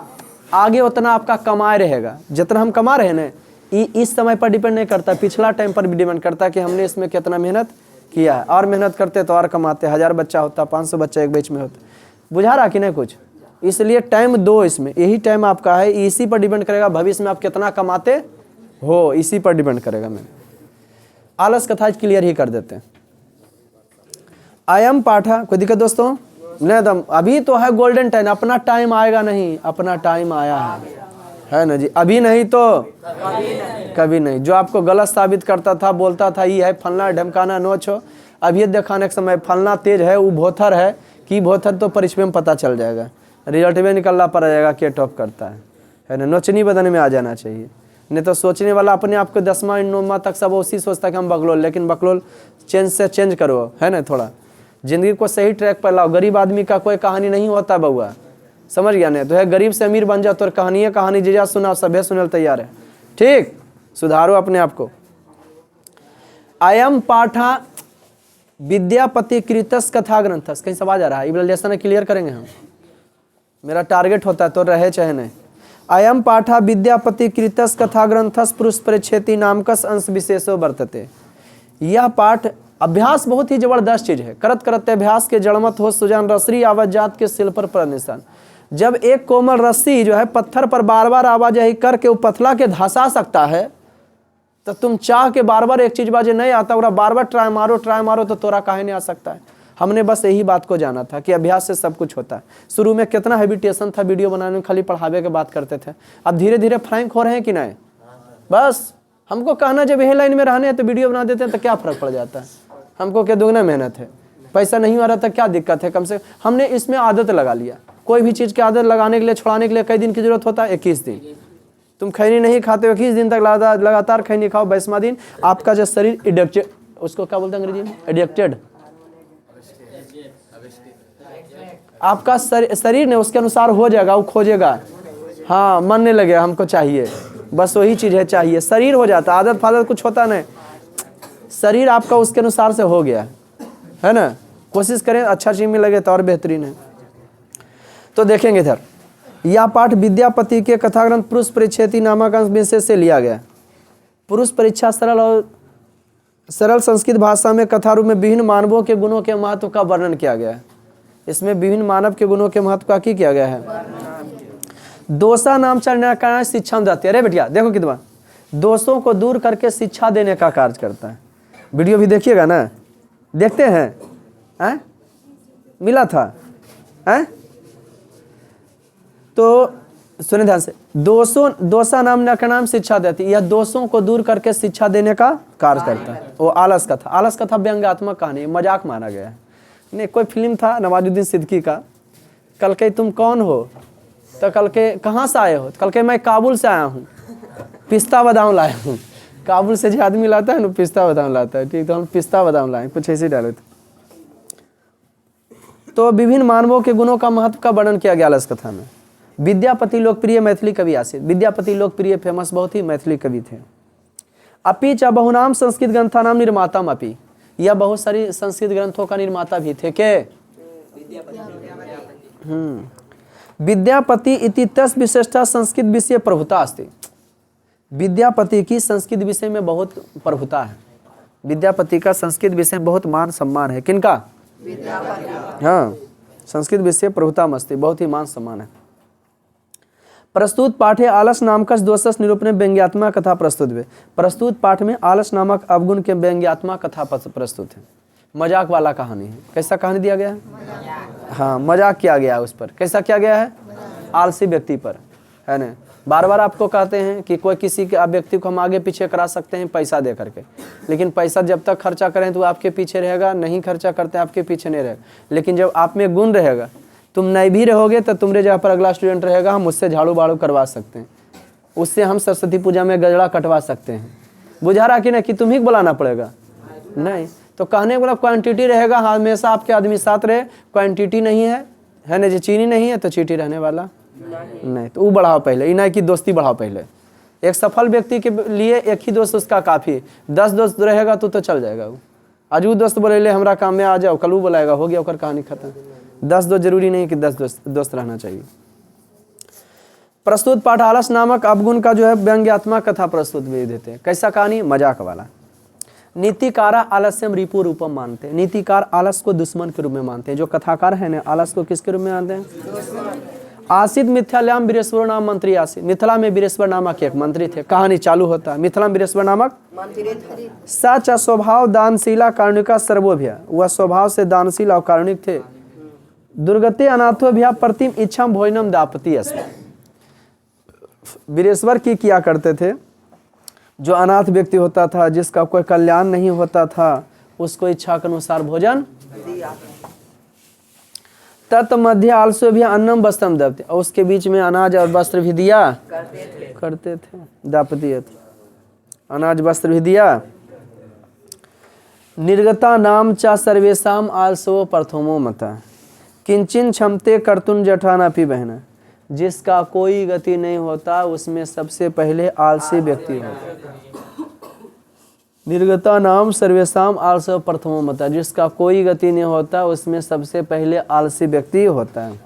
आगे उतना आपका कमाए रहेगा। जितना हम कमा रहे हैं ना, इस समय पर डिपेंड नहीं करता, पिछला टाइम पर भी डिपेंड करता है कि हमने इसमें कितना मेहनत किया है। और मेहनत करते तो और कमाते, 1000 बच्चा होता, 500 बच्चा एक बैच में होता। बुझा रहा कि नहीं कुछ। इसलिए टाइम दो, इसमें यही टाइम आपका है, इसी पर डिपेंड करेगा भविष्य में आप कितना कमाते हो, इसी पर डिपेंड करेगा। मैं आलस कथा क्लियर ही कर देते हैं। अयम पाठा, कोई दिक्कत दोस्तों नहीं? दम अभी तो है गोल्डन टाइम, अपना टाइम आएगा नहीं, अपना टाइम आया है ना जी। अभी नहीं तो कभी नहीं। जो आपको गलत साबित करता था, बोलता था ये है फलना ढमकाना नोच हो, अब ये दिखाने के समय फलना तेज है, वो भोथर है कि भोथर, तो परिचय में पता चल जाएगा, रिजल्ट में निकलना पड़ जाएगा कि टॉप करता है ना। नोचनी बदन में आ जाना चाहिए, नहीं तो सोचने वाला अपने आप को 10वां 9वां तक सब उसी सोचता है कि हम बकलोल, लेकिन बकलोल चेंज से चेंज करो, है ना। थोड़ा जिंदगी को सही ट्रैक पर लाओ। गरीब आदमी का कोई कहानी नहीं होता बउआ, समझ गया नहीं। तो है गरीब से अमीर बन जा, तो कहानी जीजा सुना सभे सुनल तैयार है। ठीक, सुधारो अपने आप को। अयम पाठा विद्यापति कृतस कथा ग्रंथस, कहीं सवाल आ रहा है, इवैल्यूएशन क्लियर करेंगे हम, मेरा टारगेट होता है तो रहे चाहे नहीं। अयम पाठा विद्यापति कृतस कथा ग्रंथस पुरुष परिच्छेति नामकस अंश विशेषो वर्तते। यह पाठ अभ्यास बहुत ही जबरदस्त चीज है। करत करते अभ्यास के जड़मत हो सुजान, रसरी आवाज जात के सिल पर निशान। जब एक कोमल रस्सी जो है पत्थर पर बार बार आवाजाही करके वो पथला के धंसा सकता है, तो तुम चाह के बार बार एक चीज बाजे नहीं आता, बार बार ट्राई मारो तो तोरा काहे नहीं आ सकता है। हमने बस यही बात को जाना था कि अभ्यास से सब कुछ होता है। शुरू में कितना हैबिटेशन था, वीडियो बनाने में खाली पढ़ावे के बात करते थे, अब धीरे धीरे फ्रैंक हो रहे हैं कि नहीं। बस हमको कहना जब यही लाइन में रहने हैं तो वीडियो बना देते हैं, तो क्या फर्क पड़ जाता है। हमको क्या दुगना मेहनत है, पैसा नहीं आ रहा था क्या दिक्कत है, कम से हमने इसमें आदत लगा लिया। कोई भी चीज़ की आदत लगाने के लिए, छुड़ाने के लिए कई दिन की जरूरत होता है, 21 दिन। तुम खैनी नहीं खाते हो, 21 दिन तक लगातार खैनी खाओ, 22वां दिन आपका जो शरीर एडिक्टेड, उसको क्या बोलते हैं अंग्रेजी में, एडिक्टेड, आपका शरीर ने उसके अनुसार हो जाएगा, वो खोजेगा, हाँ मन नहीं लगेगा, हमको चाहिए, बस वही चीज़ है चाहिए, शरीर हो जाता। आदत फादत कुछ होता नहीं, शरीर आपका उसके अनुसार से हो गया है ना। कोशिश करें अच्छा चीज में लगे तो और बेहतरीन है। तो देखेंगे इधर, यह पाठ विद्यापति के कथा ग्रंथ पुरुष परिच्छेति नामक अंश विशेष से लिया गया। पुरुष परीक्षा सरल संस्कृत भाषा में कथा रूप में विभिन्न मानवों के गुणों के महत्व का वर्णन किया गया है। इसमें विभिन्न मानव के गुणों के महत्व का किया गया है। दोषा नाम चरण शिक्षा देती है। अरे बेटिया देखो कितना दोषों को दूर करके शिक्षा देने का कार्य करता है। वीडियो भी देखिएगा ना, देखते हैं मिला था तो सुने ध्यान से। दोषा नाम का नाम शिक्षा देती, यह दोषों को दूर करके शिक्षा देने का कार्य करता है। वो आलस कथा व्यंग्यात्मक कहानी, मजाक माना गया है। नहीं, कोई फिल्म था नवाजुद्दीन सिद्दीकी का, कल के तुम कौन हो, तो कल के कहाँ से आए हो, कल के मैं काबुल से आया हूँ, पिस्ता बादाम लाया हूँ। काबुल से जो आदमी लाता है ना पिस्ता बादाम लाता है, ठीक, तो हम पिस्ता बादाम लाए, कुछ ऐसे डाले थे। तो विभिन्न मानवों के गुणों का महत्व का वर्णन किया गया आलस कथा में। विद्यापति लोकप्रिय मैथिली कवि आसित, विद्यापति लोकप्रिय फेमस बहुत ही मैथिली कवि थे। अपि च बहुनाम संस्कृत ग्रंथानाम निर्माताम अपि, यह बहुत सारी संस्कृत ग्रंथों का निर्माता भी थे। के विद्यापति इति तस् विशिष्टा संस्कृत विषय प्रभुता अस्ति। विद्यापति की संस्कृत विषय में बहुत प्रभुता है। विद्यापति का संस्कृत विषय बहुत मान सम्मान है। किनका? हाँ, संस्कृत विषय प्रभुता मस्ती, बहुत ही मान सम्मान है। प्रस्तुत पाठ है आलस नामकस दोषस निरूपण व्यंग्यात्मक कथा प्रस्तुत हुए। प्रस्तुत पाठ में आलस नामक अवगुण के व्यंग्यात्मक कथा प्रस्तुत है। मजाक वाला कहानी है। कैसा कहानी दिया गया है? हाँ, मजाक किया गया है उस पर। कैसा किया गया है? आलसी व्यक्ति पर, है ना। बार बार आपको कहते हैं कि कोई किसी के व्यक्ति को हम आगे पीछे करा सकते हैं पैसा दे करके, लेकिन पैसा जब तक खर्चा करें तो आपके पीछे रहेगा, नहीं खर्चा करते आपके पीछे नहीं रहेगा। लेकिन जब आप में गुण रहेगा, तुम नहीं भी रहोगे तो तुम्हारे जहाँ पर अगला स्टूडेंट रहेगा, हम उससे झाड़ू बाड़ू करवा सकते हैं, उससे हम सरस्वती पूजा में गजड़ा कटवा सकते हैं। बुझा रहा कि नहीं कि तुम ही बुलाना पड़ेगा? नहीं, तो कहने वाला क्वांटिटी रहेगा, हमेशा आपके आदमी साथ रहे, क्वांटिटी नहीं है ना जी, चीनी नहीं है तो चीटी रहने वाला नहीं। तो वो बढ़ाओ पहले, इना की दोस्ती बढ़ाओ पहले। एक सफल व्यक्ति के लिए एक ही दोस्त उसका काफ़ी, 10 दोस्त रहेगा तो चल जाएगा वो। आज वो दोस्त बोले हमरा काम में आ जाओ, कल वो बोलाएगा, हो गया, ओकर कहानी खत्म। 10 दोस्त जरूरी नहीं कि 10 दोस्त रहना चाहिए। प्रस्तुत पाठ आलस नामक अवगुण का जो है व्यंग्यात्मक कथा प्रस्तुत भी देते हैं। कैसा कहानी? मजाक वाला। नीतिकारा आलस्यम रिपु रूपम मानते हैं। नीतिकार आलस को दुश्मन के रूप में मानते हैं। जो कथाकार है ना, आलस को किसके रूप में मानते हैं? आसित मिथिलायाम वीरेश्वर नाम मंत्री आसित। मिथिला में वीरेश्वर नामक एक मंत्री थे। कहानी चालू होता है, मिथिला में वीरेश्वर नामक सच स्वभाव दानशीला कारुणिका सर्वोभ्य। वह स्वभाव से दानशील और कारुणिक थे। दुर्गति अनाथोभ्या प्रतिम इच्छाम भोजनम दापति अस्म। वीरेश्वर की किया करते थे, जो अनाथ व्यक्ति होता था, जिसका कोई कल्याण नहीं होता था, उसको इच्छा के अनुसार भोजन। तत् मध्य आलस्य भी अन्नम वस्त्रम दबते, और उसके बीच में अनाज और वस्त्र भी दिया करते थे। दापती अनाज वस्त्र भी दिया। निर्गता नाम चा सर्वेशम आलसो प्रथमो मता किंचिन क्षमते कर्तुन जठानापि बहना। जिसका कोई गति नहीं होता उसमें सबसे पहले आलसी व्यक्ति होता है। निर्गता नाम सर्वेशम आलस्य प्रथमो मता। जिसका कोई गति नहीं होता उसमें सबसे पहले आलसी व्यक्ति होता है।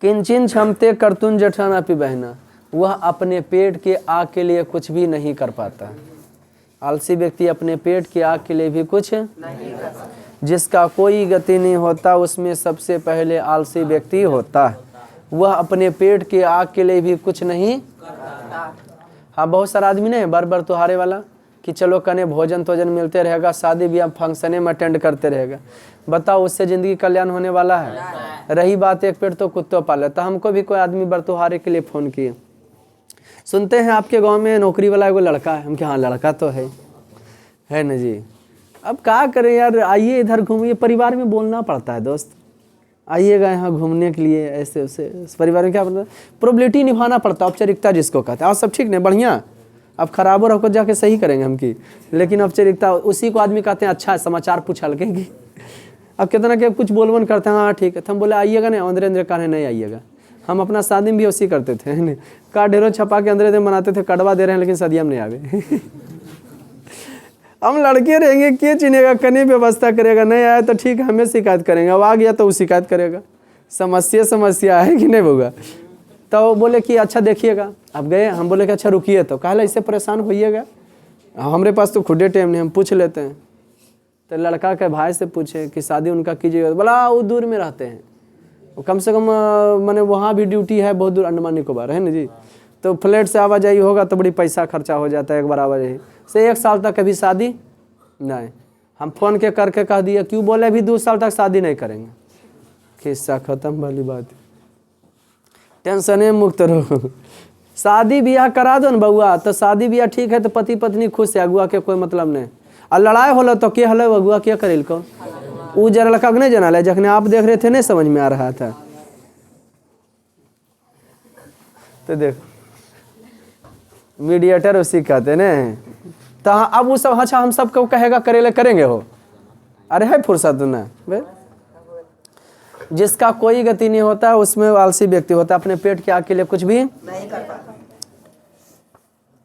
किंचिन क्षमते कर्तुन जठानापि बहना। वह अपने पेट के आग के लिए कुछ भी नहीं कर पाता। आलसी व्यक्ति अपने पेट की आग के लिए भी कुछ नहीं कर पाता। जिसका कोई गति नहीं होता उसमें सबसे पहले आलसी व्यक्ति होता है। वह अपने पेट के आग के लिए भी कुछ नहीं। हाँ, बहुत सारा आदमी नहीं बार बार तुहारे वाला कि चलो कने भोजन तोजन मिलते रहेगा, शादी ब्याह फंक्शने में अटेंड करते रहेगा। बताओ उससे जिंदगी कल्याण होने वाला है? रही बात एक पेट तो कुत्तों पाले। तो हमको भी कोई आदमी बरतुहारे के लिए फ़ोन किए, सुनते हैं आपके गांव में नौकरी वाला एगो लड़का है। हम क्या? हाँ, लड़का तो है ना जी। अब क्या करें यार, आइए इधर घूमिए। परिवार में बोलना पड़ता है दोस्त, आइएगा यहाँ घूमने के लिए, ऐसे वैसे। परिवार में क्या पड़ता है, प्रोबेबिलिटी निभाना पड़ता है, औपचारिकता जिसको कहते हैं। और सब ठीक नहीं, बढ़िया, अब खराब हो रहा जाके सही करेंगे हम की, लेकिन औपचारिकता उसी को आदमी कहते हैं अच्छा है, समाचार पूछ हल्के। अब कितना के कुछ बोलबन करते हैं, हाँ ठीक है। तो हम बोले आइएगा नहीं, अंदर अंदर कहने नहीं आइएगा। हम अपना शादी में भी उसी करते थे, है का ढेरों छपा के अंदर दिन बनाते थे, कड़वा दे रहे हैं लेकिन सदिया में नहीं आवे। हम लड़के रहेंगे, क्या चिनेगा, कने व्यवस्था करेगा, नहीं आया तो ठीक है, हमें शिकायत करेंगे, अब आ गया तो वो शिकायत करेगा। समस्या है कि नहीं होगा। तो बोले कि अच्छा देखिएगा। अब गए, हम बोले कि अच्छा रुकिए। तो कहा इससे परेशान होइएगा, हमारे पास तो खुदे टाइम नहीं, हम पूछ लेते हैं। तो लड़का के भाई से पूछे कि शादी उनका कीजिएगा। बोला वो दूर में रहते हैं, कम से कम मैंने वहाँ भी ड्यूटी है बहुत दूर, अंडमान निकोबार है ना जी। तो फ्लैट से आवाजाही होगा तो बड़ी पैसा खर्चा हो जाता है एक बार आवाजाही से। 1 साल तक कभी शादी नहीं। हम फ़ोन के करके कह दिए, क्यों? बोले अभी 2 साल तक शादी नहीं करेंगे। किस्सा खत्म वाली बात, टेंशन मुक्त रहो। शादी ब्याह करा दो ना बउआ, तो शादी ब्याह ठीक है तो पति पत्नी खुश है, अगुआ के कोई मतलब नहीं। और लड़ाई होलो तो के हलो अगुआ क्या करेल को? वो जरा लड़का नहीं जना ले, जखने आप देख रहे थे नहीं समझ में आ रहा था। तो देखो मीडिएटर उसी कहते न। तो अब वो सब अच्छा हम सबको कहेगा करेले करेंगे हो, अरे है फुर्सत ना। जिसका कोई गति नहीं होता उसमें आलसी व्यक्ति होता, अपने पेट के आग के लिए कुछ भी नहीं कर पाता।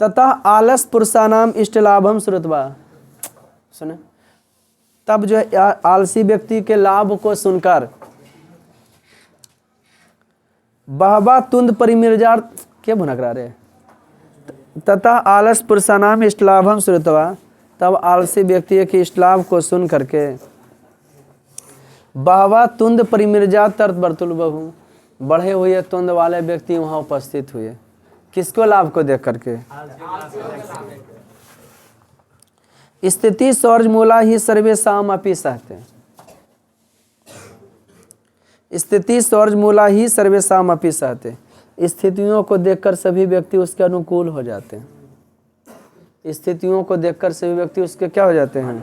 तथा आलस पुरुषानाम इष्ट लाभम श्रुतवा। सुने, तब जो है आलसी व्यक्ति के लाभ को सुनकर बहबा तुंद परिमिर्जार क्या भुनक रहे। तथा आलस पुरुषानाम इष्ट लाभम श्रुतवा। तब आलसी व्यक्ति के इष्ट लाभ को सुन करके बहवा तुंद परिमिर्जा तर्त बर्तुल बहु। बढ़े हुए तुंद वाले व्यक्ति वहाँ उपस्थित हुए। किसको? लाभ को देख करके। स्थिति सौर्ज मूला ही सर्वेशाम अपि सहते। स्थिति सौर्ज मूला ही सर्वेशाम अपि सहते। स्थितियों को देखकर सभी व्यक्ति उसके अनुकूल हो जाते हैं। स्थितियों को देखकर सभी व्यक्ति उसके क्या हो जाते हैं?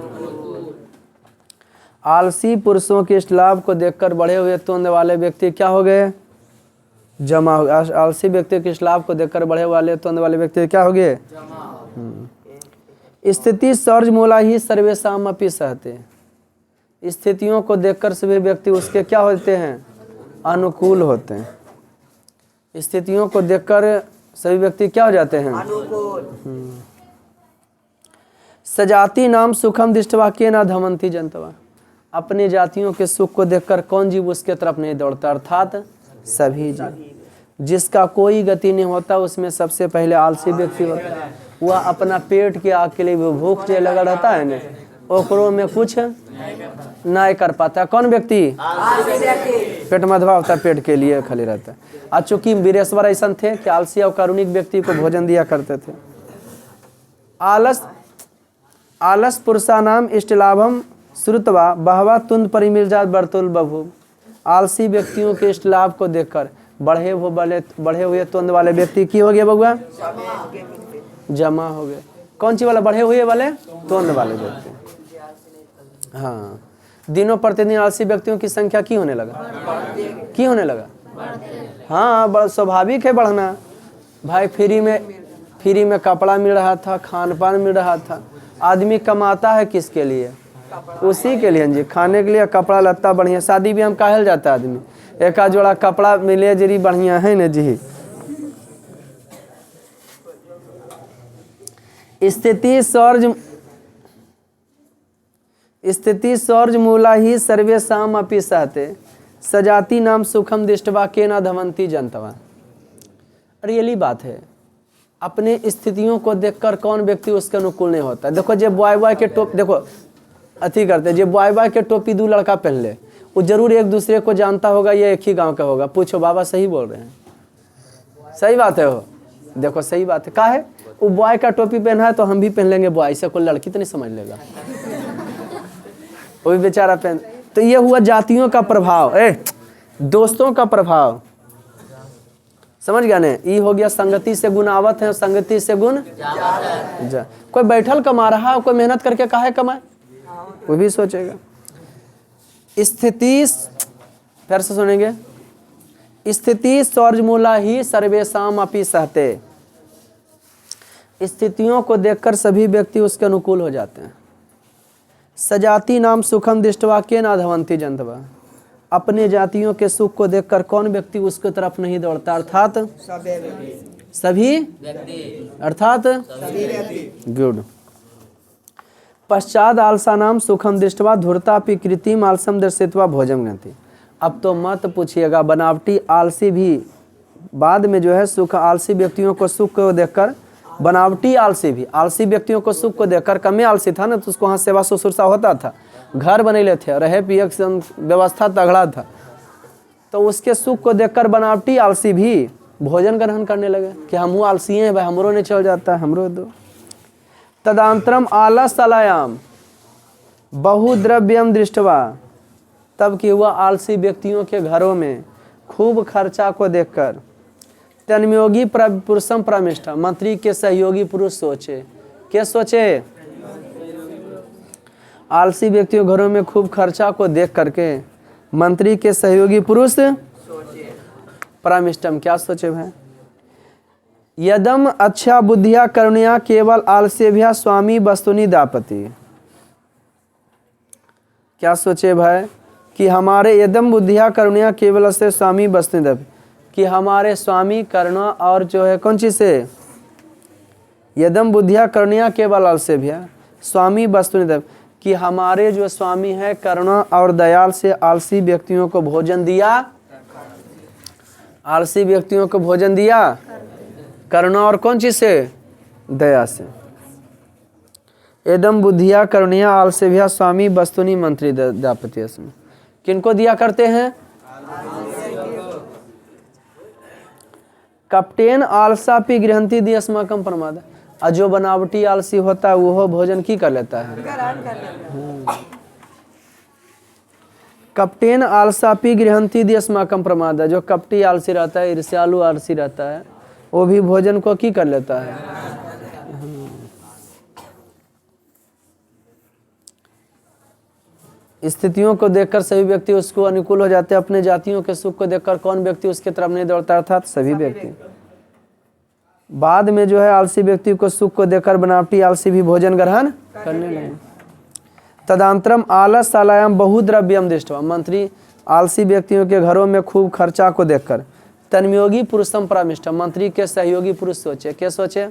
आलसी पुरुषों के इष्ट लाभ को देखकर बढ़े हुए तुंद वाले व्यक्ति क्या हो गए? जमा हो। आलसी व्यक्ति के इष्ट लाभ को देखकर बढ़े वाले तुंद वाले व्यक्ति क्या हो गए? स्थिति सर्ज मूला ही सर्वेशाम अपि सहते। स्थितियों को देखकर सभी व्यक्ति उसके क्या होते हैं? अनुकूल होते हैं। स्थितियों को देखकर सभी व्यक्ति क्या हो जाते हैं? अनुकूल। सजाति नाम सुखम दृष्टवा के ना धमंती जनतवा। अपने जातियों के सुख को देखकर कौन जीव उसके तरफ नहीं दौड़ता? अर्थात सभी जीव। जिसका कोई गति नहीं होता उसमें सबसे पहले आलसी व्यक्ति होता है। वह अपना पेट के आग के लिए भूख जो लगा रहता है ना, ओकरों में कुछ नहीं कर पाता। कौन व्यक्ति? पेट मधवा होता है, पेट के लिए खाली रहता है। आज चूंकि वीरेश्वर ऐसा थे कि आलसी और कारुणिक व्यक्ति को भोजन दिया करते थे। आलस पुरुषा नाम इष्टलाभम श्रुतवा बहवा तुंद परिमिर्जात बर्तुल बभू। आलसी व्यक्तियों के इष्ट लाभ को देखकर बढ़े हुए तुंद वाले व्यक्ति की हो गए बबुआ? जमा हो गए। कौन सी वाला? बढ़े हुए वाले तुंद वाले व्यक्ति। हाँ, दिनों प्रतिदिन आलसी व्यक्तियों की संख्या की होने लगा? हाँ, बड़ा स्वाभाविक है बढ़ना। भाई फ्री में कपड़ा मिल रहा था, खान पान मिल रहा था। आदमी कमाता है किसके लिए? उसी के लिए जी, खाने के लिए, कपड़ा लत्ता बढ़िया। शादी भी हम काहल जाता है आदमी, एक आध जोड़ा कपड़ा मिले जरी बढ़िया है न जी। स्थिति सौर्ज मूला ही सर्वेशाम अपि सहते। सजाति नाम सुखम दृष्टवा के ना धमंती जनतवा। रियली बात है, अपने स्थितियों को देखकर कौन व्यक्ति उसके अनुकूल नहीं होता। देखो जे बॉय के टोपी, देखो अति करते, जे बॉय के टोपी दो लड़का पहन ले, वो जरूर एक दूसरे को जानता होगा, ये एक ही गांव का होगा। पूछो बाबा सही बोल रहे हैं? सही बात है वो। देखो सही बात है। का है वो बॉय का टोपी पहना है तो हम भी पहन लेंगे बॉय से, कोई लड़की तो नहीं समझ लेगा। वो भी बेचारा पहन। तो ये हुआ जातियों का प्रभाव, दोस्तों का प्रभाव। समझ गया ने? ये हो गया संगति से गुण आवत है, संगति से गुण जा। कोई बैठल कमा रहा है, कोई मेहनत करके काहे कमाए, वो भी सोचेगा। स्थिति, फिर से सुनेंगे, स्थिति सौर्जमूला ही सर्वेशाम अपि सहते। स्थितियों को देखकर सभी व्यक्ति उसके अनुकूल हो जाते हैं। सजाति नाम सुखम दृष्टवा के ना धवंती जनतवा। अपने जातियों के सुख को देखकर कौन व्यक्ति उसके तरफ नहीं दौड़ता? अर्थात सभी अर्थात गुड। पश्चात आलसा नाम सुखम दृष्टवा धूर्ता पि कृत्रिम आलसम दर्शित्वा भोजम गति। अब तो मत पूछिएगा, बनावटी आलसी भी बाद में जो है सुख, आलसी व्यक्तियों को सुख को देखकर, बनावटी आलसी व्यक्तियों को सुख को देखकर, कमे आलसी था ना तो उसको वहाँ सेवा ससुरसा होता था, घर बनेले थे, रहे पिए व्यवस्था तगड़ा था, तो उसके सुख को देखकर बनावटी आलसी भी भोजन ग्रहण करने लगे कि हम आलसी हैं भाई, हमरो नहीं चल जाता, हमरो दो। तदांतरम आलस अलायाम बहुद्रव्यम दृष्टवा। तब कि हुआ आलसी व्यक्तियों के घरों में खूब खर्चा को देखकर तन्मयोगी पुरुषम प्रमिष्ठ। मंत्री के सहयोगी पुरुष सोचे, क्या सोचे? आलसी व्यक्तियों घरों में खूब खर्चा को देख करके मंत्री के सहयोगी पुरुष प्रमिष्टम क्या सोचे भाई? यदम अच्छा बुद्धिया करुणया केवल आलसेभ्या स्वामी वस्तुनि दापति। क्या सोचे भाई? कि हमारे यदम बुद्धिया करुणया केवल से स्वामी वस्तुनि दापति, कि हमारे स्वामी करुणा और जो है कौन चीज से? यदम बुद्धिया करुणया केवल आलसेभ्या स्वामी वस्तुनि दापति, कि हमारे जो स्वामी है करुणा और दयाल से आलसी व्यक्तियों को भोजन दिया। आलसी व्यक्तियों को भोजन दिया करुणा और कौन चीज से? दया से। एदम बुद्धिया करुणिया आलसेभ्या स्वामी वस्तुनि मंत्री दापति। किनको दिया करते हैं? कप्टेन आलसा पी गृहंती दी अस्माकम प्रमाद। और जो बनावटी आलसी होता है वो भोजन की कर लेता है? कप्टेन आलसा पी गृहंती दी अस्माकम प्रमाद। जो कपटी आलसी रहता है, ईर्ष्यालु आलसी रहता है, वो भी भोजन को की कर लेता है? स्थितियों को देखकर सभी व्यक्ति उसको अनुकूल हो जाते हैं। अपने जातियों के सुख को देखकर कौन व्यक्ति उसके तरफ नहीं दौड़ता? अर्थात सभी व्यक्ति। बाद में जो है आलसी व्यक्ति को सुख को देकर बनावटी आलसी भी भोजन ग्रहण करने लगे। तदांतरम आलस शालायाम बहुद्रव्यम दृष्टवा, मंत्री आलसी व्यक्तियों के घरों में खूब खर्चा को देखकर तन्मयोगी पुरुषम परामिष्ट, मंत्री के सहयोगी पुरुष सोचे, क्या सोचे?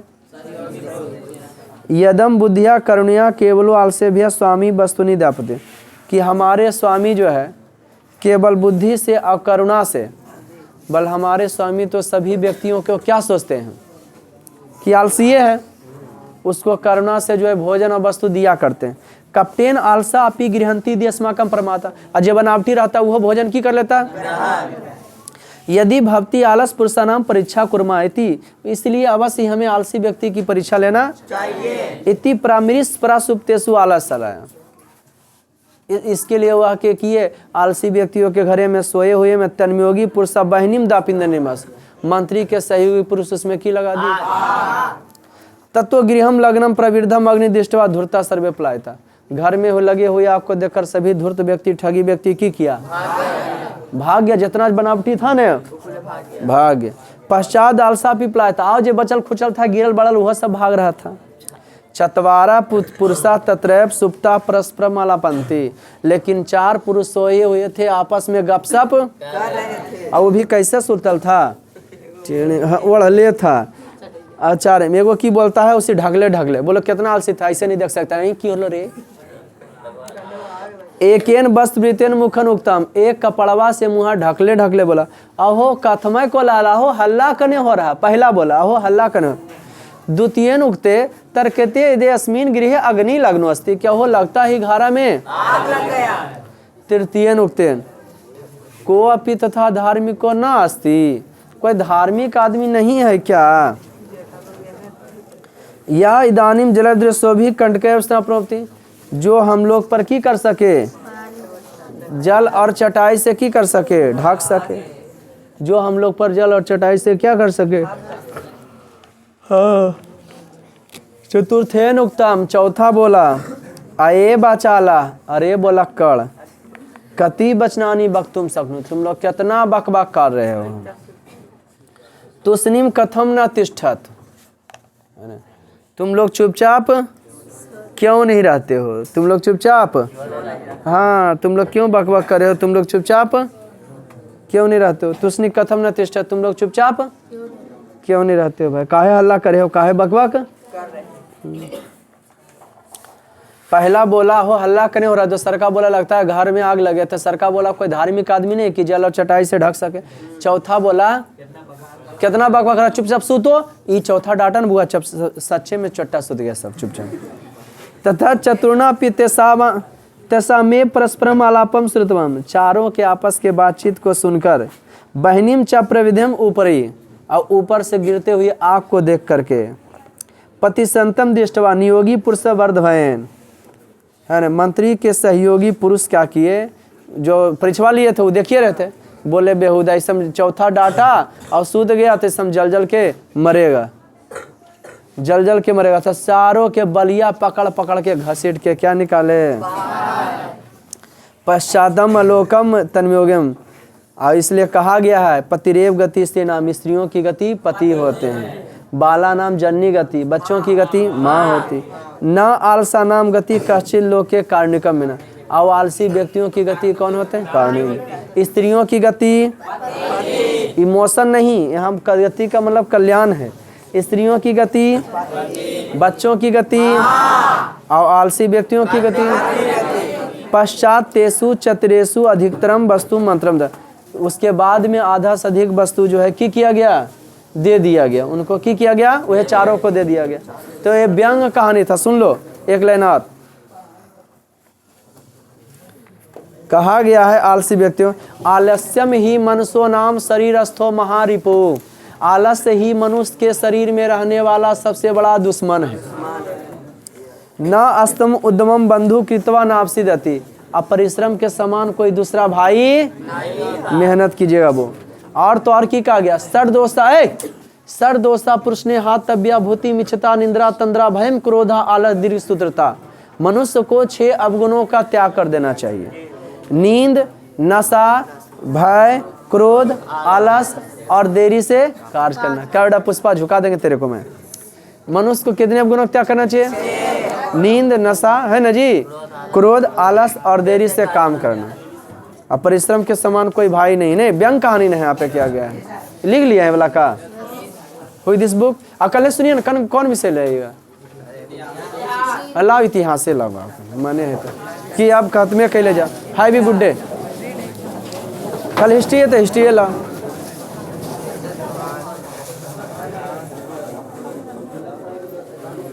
यदम बुद्धिया करुणिया केवलो आलसेभ्य स्वामी वस्तुनि दापते, कि हमारे स्वामी जो है केवल बुद्धि से और करुणा से, बल हमारे स्वामी तो सभी व्यक्तियों को क्या सोचते हैं कि आलसी है, उसको करुणा से जो है भोजन और वस्तु दिया करते हैं। कप्टेन आलसा अपी गृहंती देशमाकम प्रमाता, अजय बनावटी रहता वो भोजन की कर लेता है। यदि भक्ति आलस पुरुषानाम परीक्षा कुर्मायति, इसलिए अवश्य हमें आलसी व्यक्ति की परीक्षा लेना चाहिए। इति प्रामिरिस परासुप्तेषु आलस सलाया, इसके लिए वह के किए आलसी व्यक्तियों के घरे में सोए हुए में तन्मयोगी पुरुष बहनिम दापिंद निमस, मंत्री के सहयोगी पुरुष उसमें की लगा दी। तत्व गृहम लग्नम प्रवृद्धम अग्नि दृष्टवा धूर्ता सर्वे पलायता, घर में हो लगे हुए आपको देखकर सभी धूर्त व्यक्ति ठगी व्यक्ति की किया भाग्य, जितना बनावटी था न भाग्य। पश्चात आलसा पिपलायता, आओ जो बचल खुचल था गिरल बड़ल वह सब भाग रहा था। चतवारा पुरुषा तत्रैव सुप्ता परस्पर मालापंती, लेकिन 4 पुरुष सोए हुए थे आपस में गपशप, और वो भी कैसे सुतल था, ओढ़ले था। आचार्य में एगो की बोलता है उसे ढगले ढगले, बोलो कितना आलसी था, ऐसे नहीं देख सकता, नहीं की होलो रे। एकेन वस्त्रवृतेन मुखन उक्तम, एक कपड़वा से मुँह ढकले ढकले बोला, अहो कथमय को लाला हो हल्ला कने हो रहा, पहला बोला अहो हल्ला कने। द्वितीयन उक्ते तर्कते यदि अस्मिन गृहे अग्नि लग्नो अस्ति, क्या हो लगता ही घारा में आग लग गया। तृतीयन उक्ते को अपि तथा धार्मिको न अस्ति, कोई धार्मिक आदमी नहीं है क्या। या इदानीम जलदृश्यो भी कंटके प्रवृत्ति, जो हम लोग पर की कर सके, जल और चटाई से की कर सके, ढक सके, जो हम लोग पर जल और चटाई से क्या कर सके। हाँ। चतुर्थेन उक्तम, चौथा बोला अये बाचाला, अरे बोला कड़, कति बचनानी बक्तुम सकनु, तुम लोग कितना बकबक कर रहे हो। तुस्निम कथम न तिष्ठत, तुम लोग चुपचाप क्यों नहीं रहते हो, तुम लोग चुपचाप, हाँ तुम लोग क्यों बकबक कर रहे हो, तुम लोग चुपचाप क्यों नहीं रहते हो। तुस्नि कथम न तिष्ठत, तुम लोग चुपचाप क्यों नहीं रहते हो भाई, काहे हल्ला करे हो, काहे बकबक। पहला बोला हो हल्ला करने हो रहा, दूसरा का बोला लगता है घर में आग लगे, तो सरका बोला कोई धार्मिक आदमी नहीं कि जल और चटाई से ढक सके। चौथा बोला कितना बकबक रहा, चुपचाप सूतो, ये चौथा डाटन बुआ सच्चे में चट्टा सुत गया सब चुपचाप। तथा चतुर्णा तेसा में परस्परम आलापम श्रुतवम, चारों के आपस के बातचीत को सुनकर बहनीम च प्रविधिम ऊपरी, और ऊपर से गिरते हुए आग को देख करके पति संतम दृष्टवा नियोगी पुरुष वर्धवयन, है ना, मंत्री के सहयोगी पुरुष क्या किए, जो परीक्षा लिए थे वो देखिए रहते, बोले बेहुदा इसम चौथा डाटा और सूद गया तो इसम जल जल के मरेगा, जल जल के मरेगा। तो चारों के बलिया पकड़ पकड़ के घसीट के क्या निकाले, पश्चातम अलोकम तन्मयोगम, और इसलिए कहा गया है पतिरेव गति से नाम, स्त्रियों की गति पति होते हैं, बाला नाम जननी गति, बच्चों की गति माँ होती, न आलसा नाम गति कश्चित लोक के कारणिकम में, और आलसी व्यक्तियों की गति कौन होते हैं, कारणिक। स्त्रियों की गति इमोशन नहीं, यहाँ गति का मतलब कल्याण है। स्त्रियों की गति, बच्चों की गति, और आलसी व्यक्तियों की गति। पश्चात तेसु चतुरेसु अधिकतरम वस्तु मंत्रम, उसके बाद में आधा से अधिक वस्तु जो है की किया गया, दे दिया गया उनको, की किया गया, वह चारों को दे दिया गया। तो ये व्यंग कहानी था, सुन लो एक लाइनात। कहा गया है आलसी व्यक्तियों, आलस्यम ही मनुष्यो नाम शरीरस्थो महारिपो, आलस्य ही मनुष्य के शरीर में रहने वाला सबसे बड़ा दुश्मन है। न अस्तम उद्यमम बंधु कृतवा नापसी दती, अब परिश्रम के समान कोई दूसरा भाई मेहनत कीजिएगा वो। और तो और की कहा गया, सर दोषा पुरुष ने हाथ तब्या भूति मिच्छता निंद्रा तंद्रा भयम क्रोधा आलस दीर्घ सूत्रता, मनुष्य को 6 अवगुणों का त्याग कर देना चाहिए, नींद, नशा, भय, क्रोध, आलस और देरी से कार्य करना। क्या बेटा पुष्पा, झुका देंगे तेरे को मैं। मनुष्य को कितने अवगुणों का त्याग करना चाहिए? नींद, नशा, है ना जी, क्रोध, आलस और देरी से काम करना। अब परिश्रम के समान कोई भाई नहीं। नहीं, व्यंग कहानी नहीं यहाँ पे किया गया है, लिख लिया है वाला का। हुई दिस बुक अकल सुनिए ना, कौन विषय लगेगा? अल्लाह इतिहास से लगा माने है तो कि आप खत्मे कैले जा। हाई भी गुड डे। कल हिस्ट्री है तो हिस्ट्री ला।